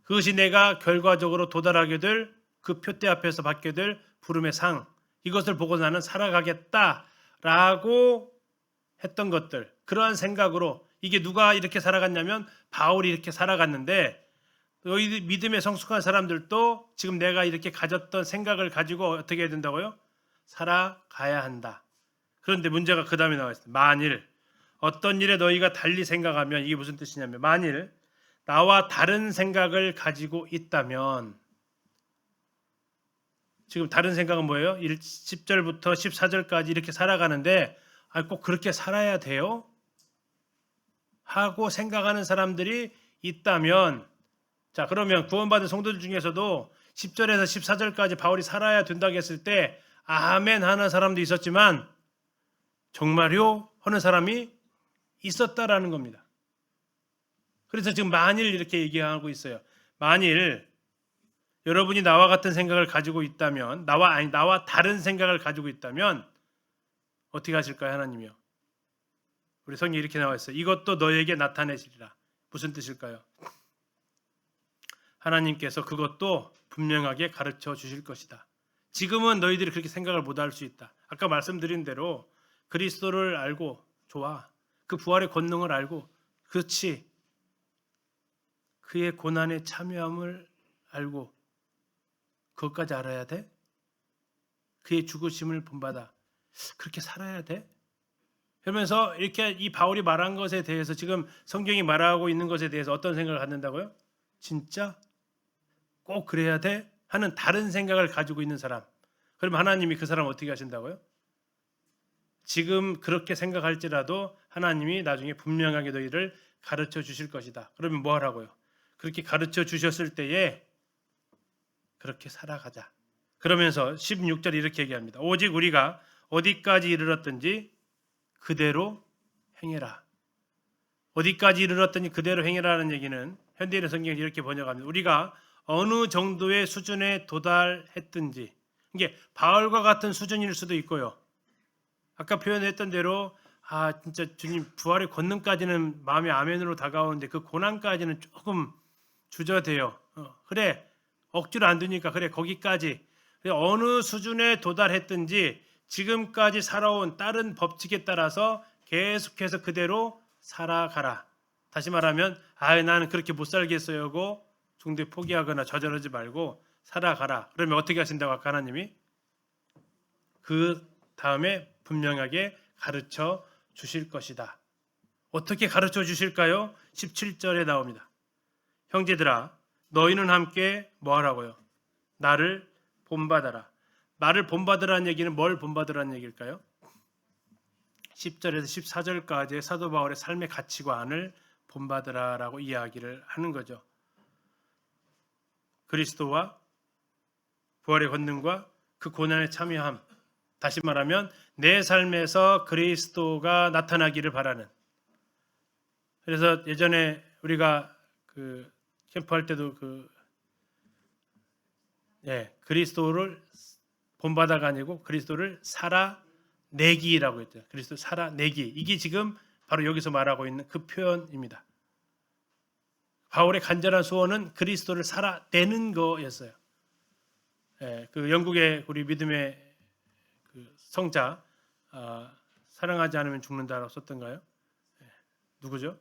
그것이 내가 결과적으로 도달하게 될 그 표대 앞에서 받게 될 부름의 상. 이것을 보고 나는 살아가겠다라고 했던 것들. 그러한 생각으로 이게 누가 이렇게 살아갔냐면 바울이 이렇게 살아갔는데 너희 믿음에 성숙한 사람들도 지금 내가 이렇게 가졌던 생각을 가지고 어떻게 해야 된다고요? 살아가야 한다. 그런데 문제가 그 다음에 나와 있습니다. 만일 어떤 일에 너희가 달리 생각하면 이게 무슨 뜻이냐면 만일 나와 다른 생각을 가지고 있다면 지금 다른 생각은 뭐예요? 10절부터 14절까지 이렇게 살아가는데 꼭 그렇게 살아야 돼요? 하고 생각하는 사람들이 있다면 자 그러면 구원받은 성도들 중에서도 10절에서 14절까지 바울이 살아야 된다고 했을 때 아멘 하는 사람도 있었지만 정말요? 하는 사람이 있었다라는 겁니다. 그래서 지금 만일 이렇게 얘기하고 있어요. 만일 여러분이 나와 같은 생각을 가지고 있다면 나와 다른 생각을 가지고 있다면 어떻게 하실까요? 하나님이요. 우리 성경에 이렇게 나와 있어요. 이것도 너에게 나타내시리라. 무슨 뜻일까요? 하나님께서 그것도 분명하게 가르쳐 주실 것이다. 지금은 너희들이 그렇게 생각을 못할 수 있다. 아까 말씀드린 대로 그리스도를 알고 좋아. 그 부활의 권능을 알고 그렇지. 그의 고난에 참여함을 알고 그것까지 알아야 돼? 그의 죽으심을 본받아. 그렇게 살아야 돼? 그러면서 이렇게 이 바울이 말한 것에 대해서 지금 성경이 말하고 있는 것에 대해서 어떤 생각을 갖는다고요? 진짜? 꼭 그래야 돼? 하는 다른 생각을 가지고 있는 사람. 그럼 하나님이 그 사람 어떻게 하신다고요? 지금 그렇게 생각할지라도 하나님이 나중에 분명하게 너희를 가르쳐 주실 것이다. 그러면 뭐 하라고요? 그렇게 가르쳐 주셨을 때에 그렇게 살아가자. 그러면서 16절 이렇게 얘기합니다. 오직 우리가 어디까지 이르렀든지 그대로 행해라. 어디까지 이르렀더니 그대로 행해라는 얘기는 현대인의 성경이 이렇게 번역합니다. 우리가 어느 정도의 수준에 도달했든지 이게 바울과 같은 수준일 수도 있고요. 아까 표현했던 대로 진짜 주님 부활의 권능까지는 마음의 아멘으로 다가오는데 그 고난까지는 조금 주저돼요. 그래 억지로 안 되니까 그래 거기까지 어느 수준에 도달했든지 지금까지 살아온 다른 법칙에 따라서 계속해서 그대로 살아가라. 다시 말하면 나는 그렇게 못 살겠어요 하고 중도에 포기하거나 좌절하지 말고 살아가라. 그러면 어떻게 하신다고 아까 하나님이? 그 다음에 분명하게 가르쳐 주실 것이다. 어떻게 가르쳐 주실까요? 17절에 나옵니다. 형제들아 너희는 함께 뭐 하라고요? 나를 본받아라. 나를 본받으라는 얘기는 뭘 본받으라는 얘기일까요? 10절에서 14절까지의 사도 바울의 삶의 가치관을 본받으라라고 이야기를 하는 거죠. 그리스도와 부활의 권능과 그 고난에 참여함. 다시 말하면 내 삶에서 그리스도가 나타나기를 바라는. 그래서 예전에 우리가 그 캠프할 때도 그리스도를 본받아가 아니고 그리스도를 살아내기라고 했죠. 그리스도 살아내기. 이게 지금 바로 여기서 말하고 있는 그 표현입니다. 바울의 간절한 소원은 그리스도를 살아내는 거였어요. 그 영국의 우리 믿음의 그 성자 사랑하지 않으면 죽는다라고 썼던가요? 누구죠?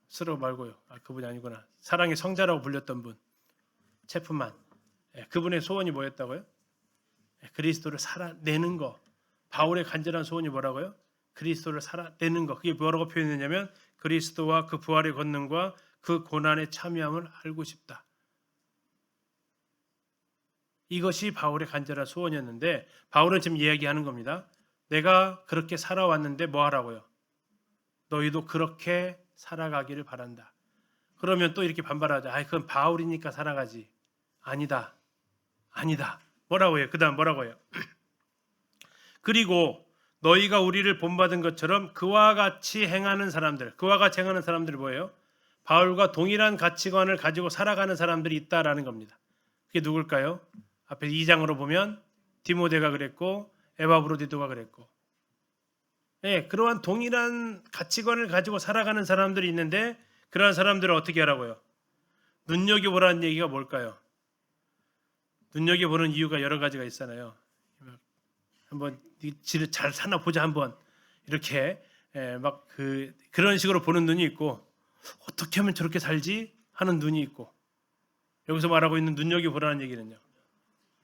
스로 말고요. 그분이 아니구나. 사랑의 성자라고 불렸던 분. 체프만. 그분의 소원이 뭐였다고요? 그리스도를 살아내는 거. 바울의 간절한 소원이 뭐라고요? 그리스도를 살아내는 거. 그게 뭐라고 표현했냐면 그리스도와 그 부활의 권능과 그 고난에 참여함을 알고 싶다. 이것이 바울의 간절한 소원이었는데 바울은 지금 이야기하는 겁니다. 내가 그렇게 살아왔는데 뭐 하라고요? 너희도 그렇게 살아가기를 바란다. 그러면 또 이렇게 반발하자. 그건 바울이니까 살아가지. 아니다. 뭐라고 해요? 그다음 뭐라고 해요? 그리고 너희가 우리를 본받은 것처럼 그와 같이 행하는 사람들, 그와 같이 행하는 사람들이 뭐예요? 바울과 동일한 가치관을 가지고 살아가는 사람들이 있다라는 겁니다. 그게 누굴까요? 앞에 2장으로 보면 디모데가 그랬고 에바브로디도가 그랬고, 예, 그러한 동일한 가치관을 가지고 살아가는 사람들이 있는데 그러한 사람들을 어떻게 하라고요? 눈여겨보라는 얘기가 뭘까요? 눈여겨보는 이유가 여러 가지가 있잖아요. 한번 잘 사나 보자 한번 이렇게 막 그런 식으로 보는 눈이 있고, 어떻게 하면 저렇게 살지 하는 눈이 있고, 여기서 말하고 있는 눈여겨보라는 얘기는요,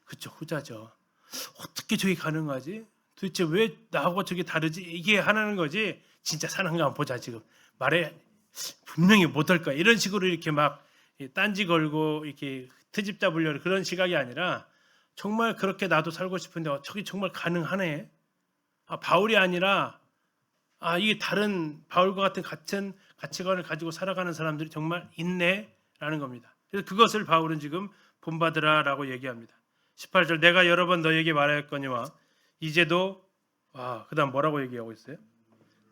그쵸, 후자죠. 어떻게 저게 가능하지? 도대체 왜 나하고 저게 다르지? 이게 하나는 거지. 진짜 사는가 한번 보자. 지금 말해 분명히 못할 거야. 이런 식으로 이렇게 막 딴지 걸고 이렇게 트집 잡으려는 그런 시각이 아니라, 정말 그렇게 나도 살고 싶은데 저게 정말 가능하네. 바울이 아니라 이게 다른 바울과 같은 가치관을 가지고 살아가는 사람들이 정말 있네라는 겁니다. 그래서 그것을 바울은 지금 본받으라라고 얘기합니다. 18절, 내가 여러 번 너에게 말하였거니와 이제도, 그다음 뭐라고 얘기하고 있어요?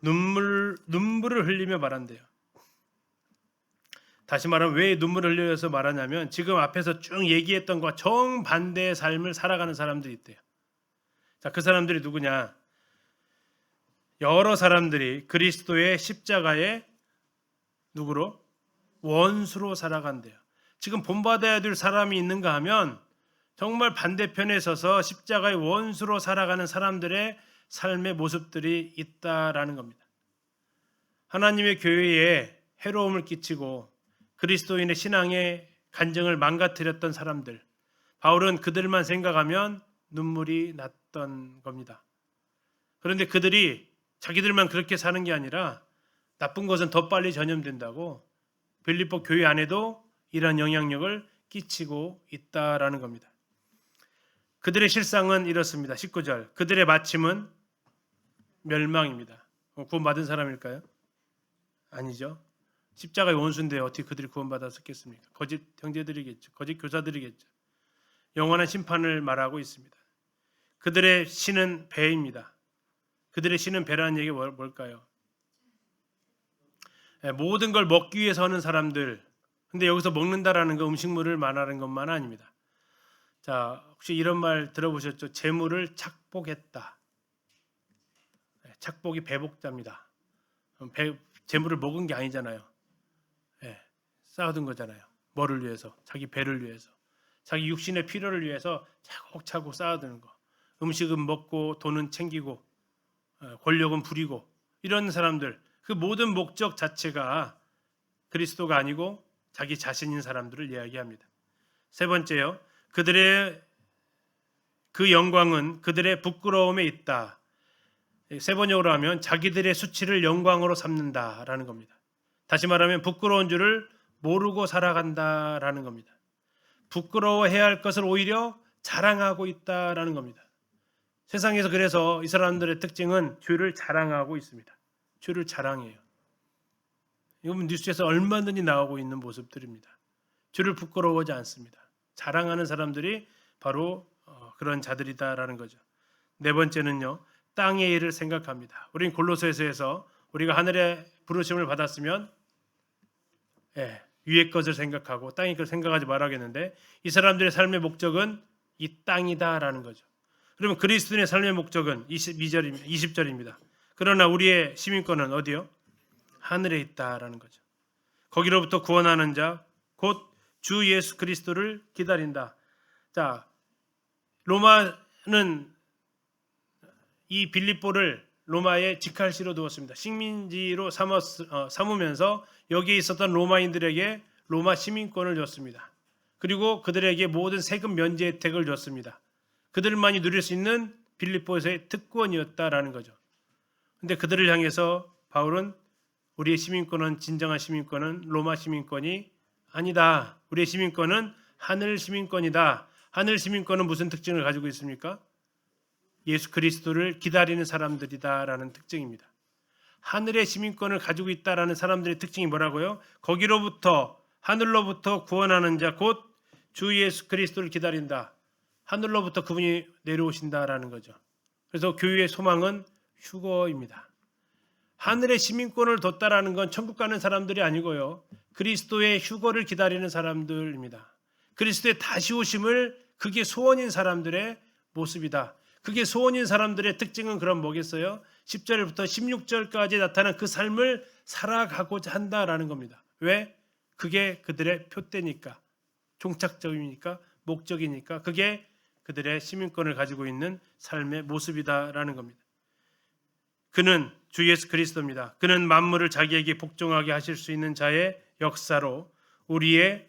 눈물을 흘리며 말한대요. 다시 말하면 왜 눈물을 흘려서 말하냐면, 지금 앞에서 쭉 얘기했던 것과 정반대의 삶을 살아가는 사람들이 있대요. 자, 그 사람들이 누구냐? 여러 사람들이 그리스도의 십자가의 누구로? 원수로 살아간대요. 지금 본받아야 될 사람이 있는가 하면 정말 반대편에 서서 십자가의 원수로 살아가는 사람들의 삶의 모습들이 있다라는 겁니다. 하나님의 교회에 해로움을 끼치고 그리스도인의 신앙의 간증을 망가뜨렸던 사람들, 바울은 그들만 생각하면 눈물이 났던 겁니다. 그런데 그들이 자기들만 그렇게 사는 게 아니라 나쁜 것은 더 빨리 전염된다고 빌립보 교회 안에도 이러한 영향력을 끼치고 있다라는 겁니다. 그들의 실상은 이렇습니다. 19절, 그들의 마침은 멸망입니다. 구원받은 사람일까요? 아니죠. 십자가의 원수인데 어떻게 그들이 구원받았겠습니까? 거짓 형제들이겠죠. 거짓 교사들이겠죠. 영원한 심판을 말하고 있습니다. 그들의 신은 배입니다. 그들의 신은 배라는 얘기가 뭘까요? 모든 걸 먹기 위해서 하는 사람들. 근데 여기서 먹는다라는 거 음식물을 말하는 것만 아닙니다. 자, 혹시 이런 말 들어보셨죠? 재물을 착복했다. 착복이 배복자입니다. 재물을 먹은 게 아니잖아요. 쌓아둔 거잖아요. 뭐를 위해서? 자기 배를 위해서. 자기 육신의 필요를 위해서 차곡차곡 쌓아두는 거. 음식은 먹고 돈은 챙기고 권력은 부리고, 이런 사람들, 그 모든 목적 자체가 그리스도가 아니고 자기 자신인 사람들을 이야기합니다. 세 번째요, 그들의 그 영광은 그들의 부끄러움에 있다. 세 번역으로 하면 자기들의 수치를 영광으로 삼는다라는 겁니다. 다시 말하면 부끄러운 줄을 모르고 살아간다라는 겁니다. 부끄러워해야 할 것을 오히려 자랑하고 있다라는 겁니다. 세상에서 그래서 이 사람들의 특징은 죄를 자랑하고 있습니다. 죄를 자랑해요. 이건 뉴스에서 얼마든지 나오고 있는 모습들입니다. 죄를 부끄러워하지 않습니다. 자랑하는 사람들이 바로 그런 자들이다라는 거죠. 네 번째는요, 땅의 일을 생각합니다. 우린 골로새서에서 우리가 하늘의 부르심을 받았으면 위의 것을 생각하고 땅의 것을 생각하지 말아야겠는데, 이 사람들의 삶의 목적은 이 땅이다라는 거죠. 그러면 그리스도인의 삶의 목적은 20절입니다. 그러나 우리의 시민권은 어디요? 하늘에 있다라는 거죠. 거기로부터 구원하는 자, 곧 주 예수 그리스도를 기다린다. 자, 로마는 이 빌립보를 로마의 직할시로 두었습니다. 식민지로 삼으면서 여기에 있었던 로마인들에게 로마 시민권을 줬습니다. 그리고 그들에게 모든 세금 면제 혜택을 줬습니다. 그들만이 누릴 수 있는 빌립보에서의 특권이었다라는 거죠. 그런데 그들을 향해서 바울은 우리의 시민권은, 진정한 시민권은 로마 시민권이 아니다. 우리의 시민권은 하늘 시민권이다. 하늘 시민권은 무슨 특징을 가지고 있습니까? 예수 그리스도를 기다리는 사람들이다라는 특징입니다. 하늘의 시민권을 가지고 있다라는 사람들의 특징이 뭐라고요? 거기로부터, 하늘로부터 구원하는 자, 곧 주 예수 그리스도를 기다린다. 하늘로부터 그분이 내려오신다라는 거죠. 그래서 교회의 소망은 휴거입니다. 하늘의 시민권을 뒀다라는 건 천국 가는 사람들이 아니고요. 그리스도의 휴거를 기다리는 사람들입니다. 그리스도의 다시 오심을 그게 소원인 사람들의 모습이다. 그게 소원인 사람들의 특징은 그럼 뭐겠어요? 10절부터 16절까지 나타난 그 삶을 살아가고자 한다라는 겁니다. 왜? 그게 그들의 표대니까, 종착점이니까, 목적이니까, 그게 그들의 시민권을 가지고 있는 삶의 모습이다라는 겁니다. 그는 주 예수 그리스도입니다. 그는 만물을 자기에게 복종하게 하실 수 있는 자의 역사로 우리의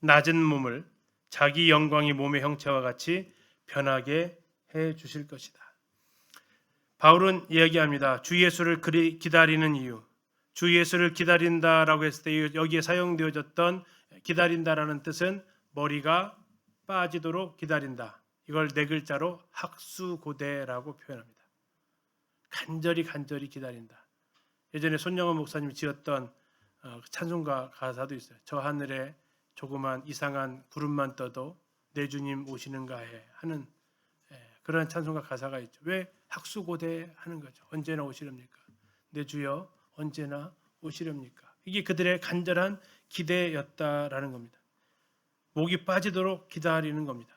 낮은 몸을 자기 영광의 몸의 형체와 같이 변하게 해 주실 것이다. 바울은 이야기합니다. 주 예수를 기다리는 이유. 주 예수를 기다린다라고 했을 때 여기에 사용되어졌던 기다린다라는 뜻은 머리가 빠지도록 기다린다. 이걸 네 글자로 학수고대라고 표현합니다. 간절히 기다린다. 예전에 손영원 목사님이 지었던 찬송가 가사도 있어요. 저 하늘에 조그만 이상한 구름만 떠도 내 주님 오시는가 해 하는 그런 찬송가 가사가 있죠. 왜 학수고대 하는 거죠. 언제나 오시렵니까? 내 주여 언제나 오시렵니까? 이게 그들의 간절한 기대였다라는 겁니다. 목이 빠지도록 기다리는 겁니다.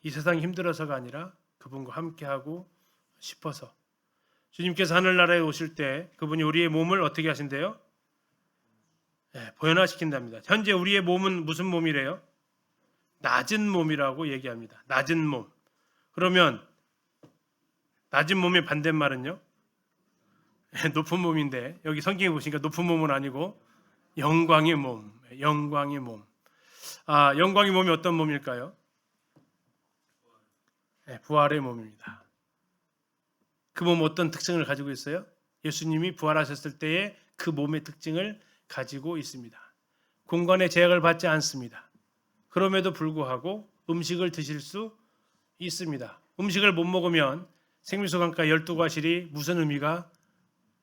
이 세상이 힘들어서가 아니라 그분과 함께하고 싶어서. 주님께서 하늘나라에 오실 때 그분이 우리의 몸을 어떻게 하신대요? 보현화시킨답니다. 현재 우리의 몸은 무슨 몸이래요? 낮은 몸이라고 얘기합니다. 낮은 몸. 그러면 낮은 몸의 반대말은요? 높은 몸인데 여기 성경에 보시니까 높은 몸은 아니고 영광의 몸. 영광의 몸. 영광의 몸이 어떤 몸일까요? 부활의 몸입니다. 그 몸 어떤 특징을 가지고 있어요? 예수님이 부활하셨을 때의 그 몸의 특징을 가지고 있습니다. 공간의 제약을 받지 않습니다. 그럼에도 불구하고 음식을 드실 수 있습니다. 음식을 못 먹으면 생미소강가 12과실이 무슨 의미가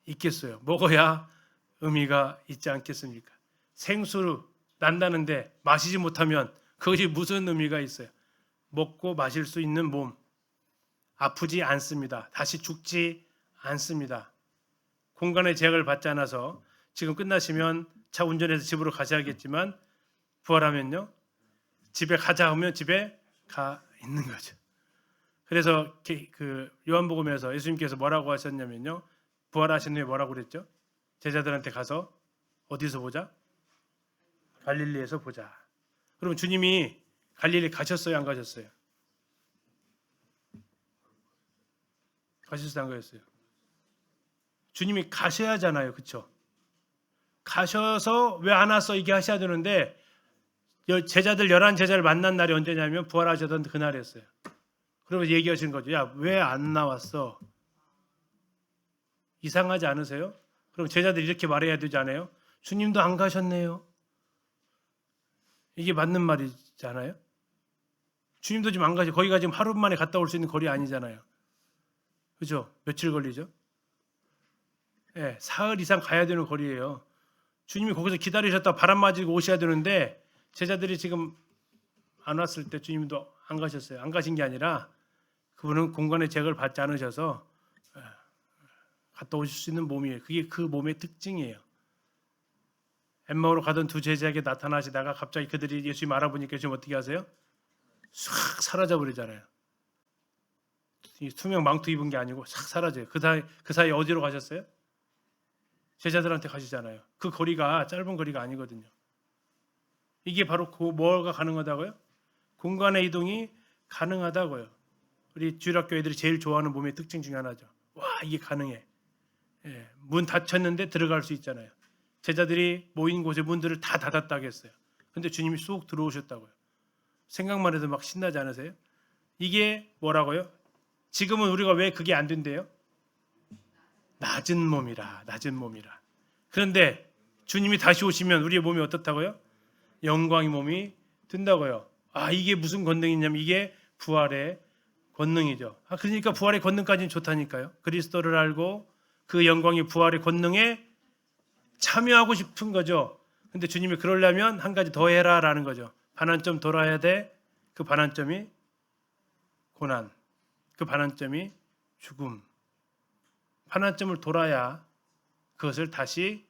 있겠어요? 먹어야 의미가 있지 않겠습니까? 생수를 난다는데 마시지 못하면 그것이 무슨 의미가 있어요? 먹고 마실 수 있는 몸. 아프지 않습니다. 다시 죽지 않습니다. 공간의 제약을 받지 않아서 지금 끝나시면 차 운전해서 집으로 가셔야겠지만 부활하면요. 집에 가자 하면 집에 가 있는 거죠. 그래서 그 요한복음에서 예수님께서 뭐라고 하셨냐면요. 부활하신 후에 뭐라고 그랬죠? 제자들한테 가서 어디서 보자? 갈릴리에서 보자. 그럼 주님이 갈릴리 가셨어요? 안 가셨어요? 가셨어요? 안 가셨어요? 주님이 가셔야 하잖아요. 그렇죠? 가셔서 왜 안 왔어? 이게 하셔야 되는데 제자들 11제자를 만난 날이 언제냐면 부활하셨던 그날이었어요. 그러면서 얘기하시는 거죠. 야, 왜 안 나왔어? 이상하지 않으세요? 그럼 제자들이 이렇게 말해야 되지 않아요? 주님도 안 가셨네요. 이게 맞는 말이잖아요. 주님도 지금 안 가시. 거기가 지금 하루 만에 갔다 올 수 있는 거리 아니잖아요. 그죠? 며칠 걸리죠? 사흘 이상 가야 되는 거리예요. 주님이 거기서 기다리셨다 바람 맞이고 오셔야 되는데 제자들이 지금 안 왔을 때 주님도 안 가셨어요. 안 가신 게 아니라 그분은 공간의 제약을 받지 않으셔서 갔다 오실 수 있는 몸이에요. 그게 그 몸의 특징이에요. 엠마오로 가던 두 제자에게 나타나시다가 갑자기 그들이 예수님 알아보니까 지금 어떻게 하세요? 싹 사라져버리잖아요. 투명 망토 입은 게 아니고 싹 사라져요. 그 사이 어디로 가셨어요? 제자들한테 가시잖아요. 그 거리가 짧은 거리가 아니거든요. 이게 바로 뭐가 가능하다고요? 공간의 이동이 가능하다고요. 우리 주일학교 애들이 제일 좋아하는 몸의 특징 중에 하나죠. 와, 이게 가능해. 문 닫혔는데 들어갈 수 있잖아요. 제자들이 모인 곳에 문들을 다 닫았다고 했어요. 근데 주님이 쏙 들어오셨다고요. 생각만 해도 막 신나지 않으세요? 이게 뭐라고요? 지금은 우리가 왜 그게 안 된대요? 낮은 몸이라. 그런데 주님이 다시 오시면 우리의 몸이 어떻다고요? 영광의 몸이 된다고요. 이게 무슨 권능이냐면 이게 부활의 권능이죠. 그러니까 부활의 권능까지는 좋다니까요. 그리스도를 알고 그 영광의 부활의 권능에 참여하고 싶은 거죠. 근데 주님이 그러려면 한 가지 더 해라라는 거죠. 반환점 돌아야 돼. 그 반환점이 고난, 그 반환점이 죽음. 반환점을 돌아야 그것을 다시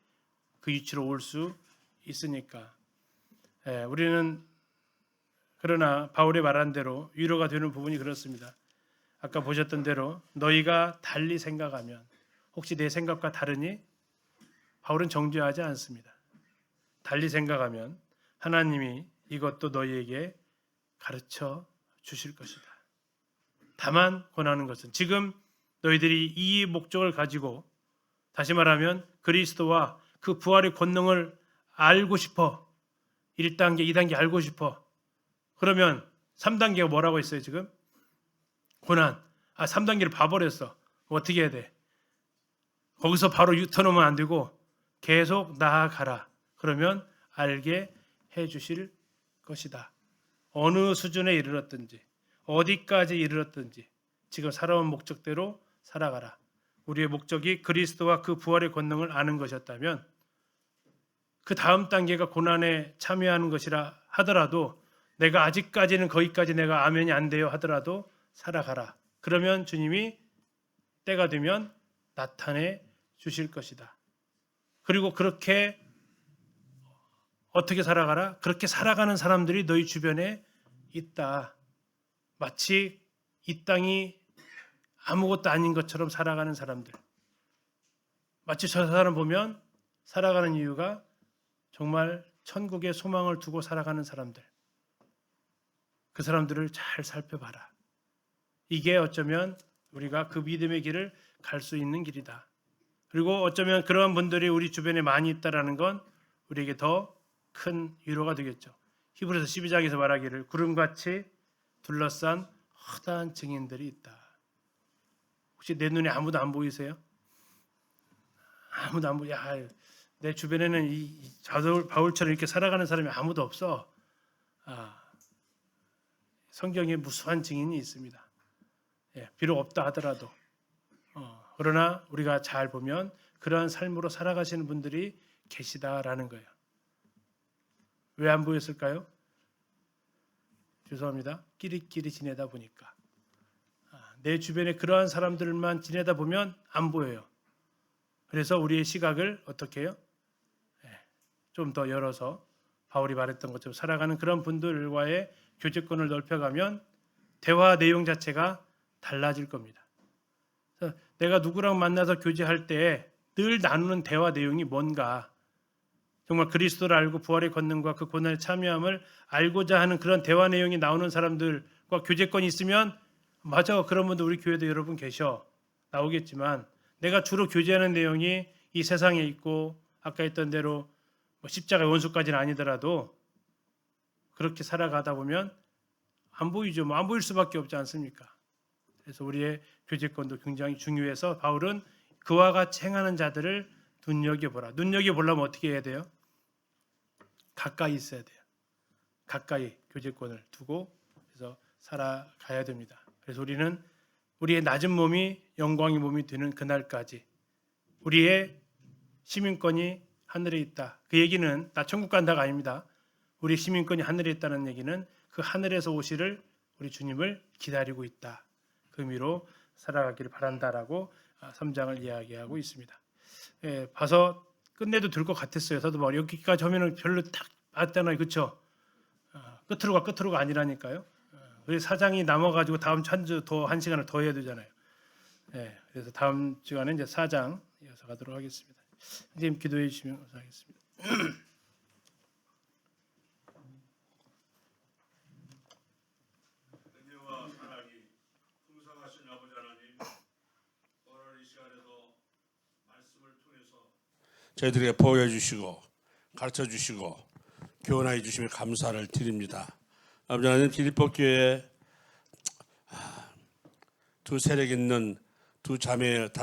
그 위치로 올 수 있으니까. 우리는 그러나 바울이 말한 대로 위로가 되는 부분이 그렇습니다. 아까 보셨던 대로 너희가 달리 생각하면, 혹시 내 생각과 다르니? 바울은 정죄하지 않습니다. 달리 생각하면 하나님이 이것도 너희에게 가르쳐 주실 것이다. 다만 권하는 것은 지금 너희들이 이 목적을 가지고, 다시 말하면 그리스도와 그 부활의 권능을 알고 싶어. 1단계, 2단계 알고 싶어. 그러면 3단계가 뭐라고 했어요 지금? 고난. 3단계를 봐버렸어. 어떻게 해야 돼? 거기서 바로 유턴하면 안 되고 계속 나아가라. 그러면 알게 해 주실 것이다. 어느 수준에 이르렀든지, 어디까지 이르렀든지 지금 살아온 목적대로 살아가라. 우리의 목적이 그리스도와 그 부활의 권능을 아는 것이었다면, 그 다음 단계가 고난에 참여하는 것이라 하더라도, 내가 아직까지는 거기까지 내가 아멘이 안 돼요 하더라도 살아가라. 그러면 주님이 때가 되면 나타내 주실 것이다. 그리고 그렇게 어떻게 살아가라? 그렇게 살아가는 사람들이 너희 주변에 있다. 마치 이 땅이 아무것도 아닌 것처럼 살아가는 사람들. 마치 저 사람 보면 살아가는 이유가 정말 천국에 소망을 두고 살아가는 사람들. 그 사람들을 잘 살펴봐라. 이게 어쩌면 우리가 그 믿음의 길을 갈 수 있는 길이다. 그리고 어쩌면 그러한 분들이 우리 주변에 많이 있다라는 건 우리에게 더 큰 위로가 되겠죠. 히브리서 12장에서 말하기를 구름같이 둘러싼 허다한 증인들이 있다. 혹시 내 눈에 아무도 안 보이세요? 아무도 안 보여. 내 주변에는 이 바울처럼 이렇게 살아가는 사람이 아무도 없어. 성경에 무수한 증인이 있습니다. 비록 없다 하더라도. 그러나 우리가 잘 보면 그러한 삶으로 살아가시는 분들이 계시다라는 거예요. 왜 안 보였을까요? 죄송합니다. 끼리끼리 지내다 보니까. 내 주변에 그러한 사람들만 지내다 보면 안 보여요. 그래서 우리의 시각을 어떻게 해요? 좀 더 열어서 바울이 말했던 것처럼 살아가는 그런 분들과의 교제권을 넓혀가면 대화 내용 자체가 달라질 겁니다. 그래서 내가 누구랑 만나서 교제할 때 늘 나누는 대화 내용이 뭔가, 정말 그리스도를 알고 부활의 권능과 그 고난에 참여함을 알고자 하는 그런 대화 내용이 나오는 사람들과 교제권이 있으면, 맞아, 그런 분들 우리 교회도 여러분 계셔, 나오겠지만, 내가 주로 교제하는 내용이 이 세상에 있고 아까 했던 대로 십자가의 원수까지는 아니더라도 그렇게 살아가다 보면 안 보이죠. 안 보일 수밖에 없지 않습니까? 그래서 우리의 교제권도 굉장히 중요해서 바울은 그와 같이 행하는 자들을 눈여겨보라. 눈여겨보려면 어떻게 해야 돼요? 가까이 있어야 돼요. 가까이 교제권을 두고 그래서 살아가야 됩니다. 그래서 우리는 우리의 낮은 몸이 영광의 몸이 되는 그날까지 우리의 시민권이 하늘에 있다. 그 얘기는 나 천국 간다가 아닙니다. 우리 시민권이 하늘에 있다는 얘기는 그 하늘에서 오시를 우리 주님을 기다리고 있다. 그 의미로 살아가기를 바란다라고 3장을 이야기하고 있습니다. 봐서 끝내도 될 것 같았어요. 저도 뭐 여기까지 하면은 별로 딱 맞잖아요, 그렇죠? 끝으로가 아니라니까요. 그래서 4장이 남아가지고 다음 주 더 1시간을 더 해야 되잖아요. 그래서 다음 시간에 이제 4장 이어서 가도록 하겠습니다. 선생님 기도해 주시면 감사하겠습니다. 은혜와 사랑이 풍성하신 아버지 하나님, 오늘 이 시간에도 말씀을 통해서 저희들에게 보여주시고 가르쳐주시고 교훈하여 주시며 감사를 드립니다. 아버지 하나님, 빌립보 교회에 두 세력 있는 두 자매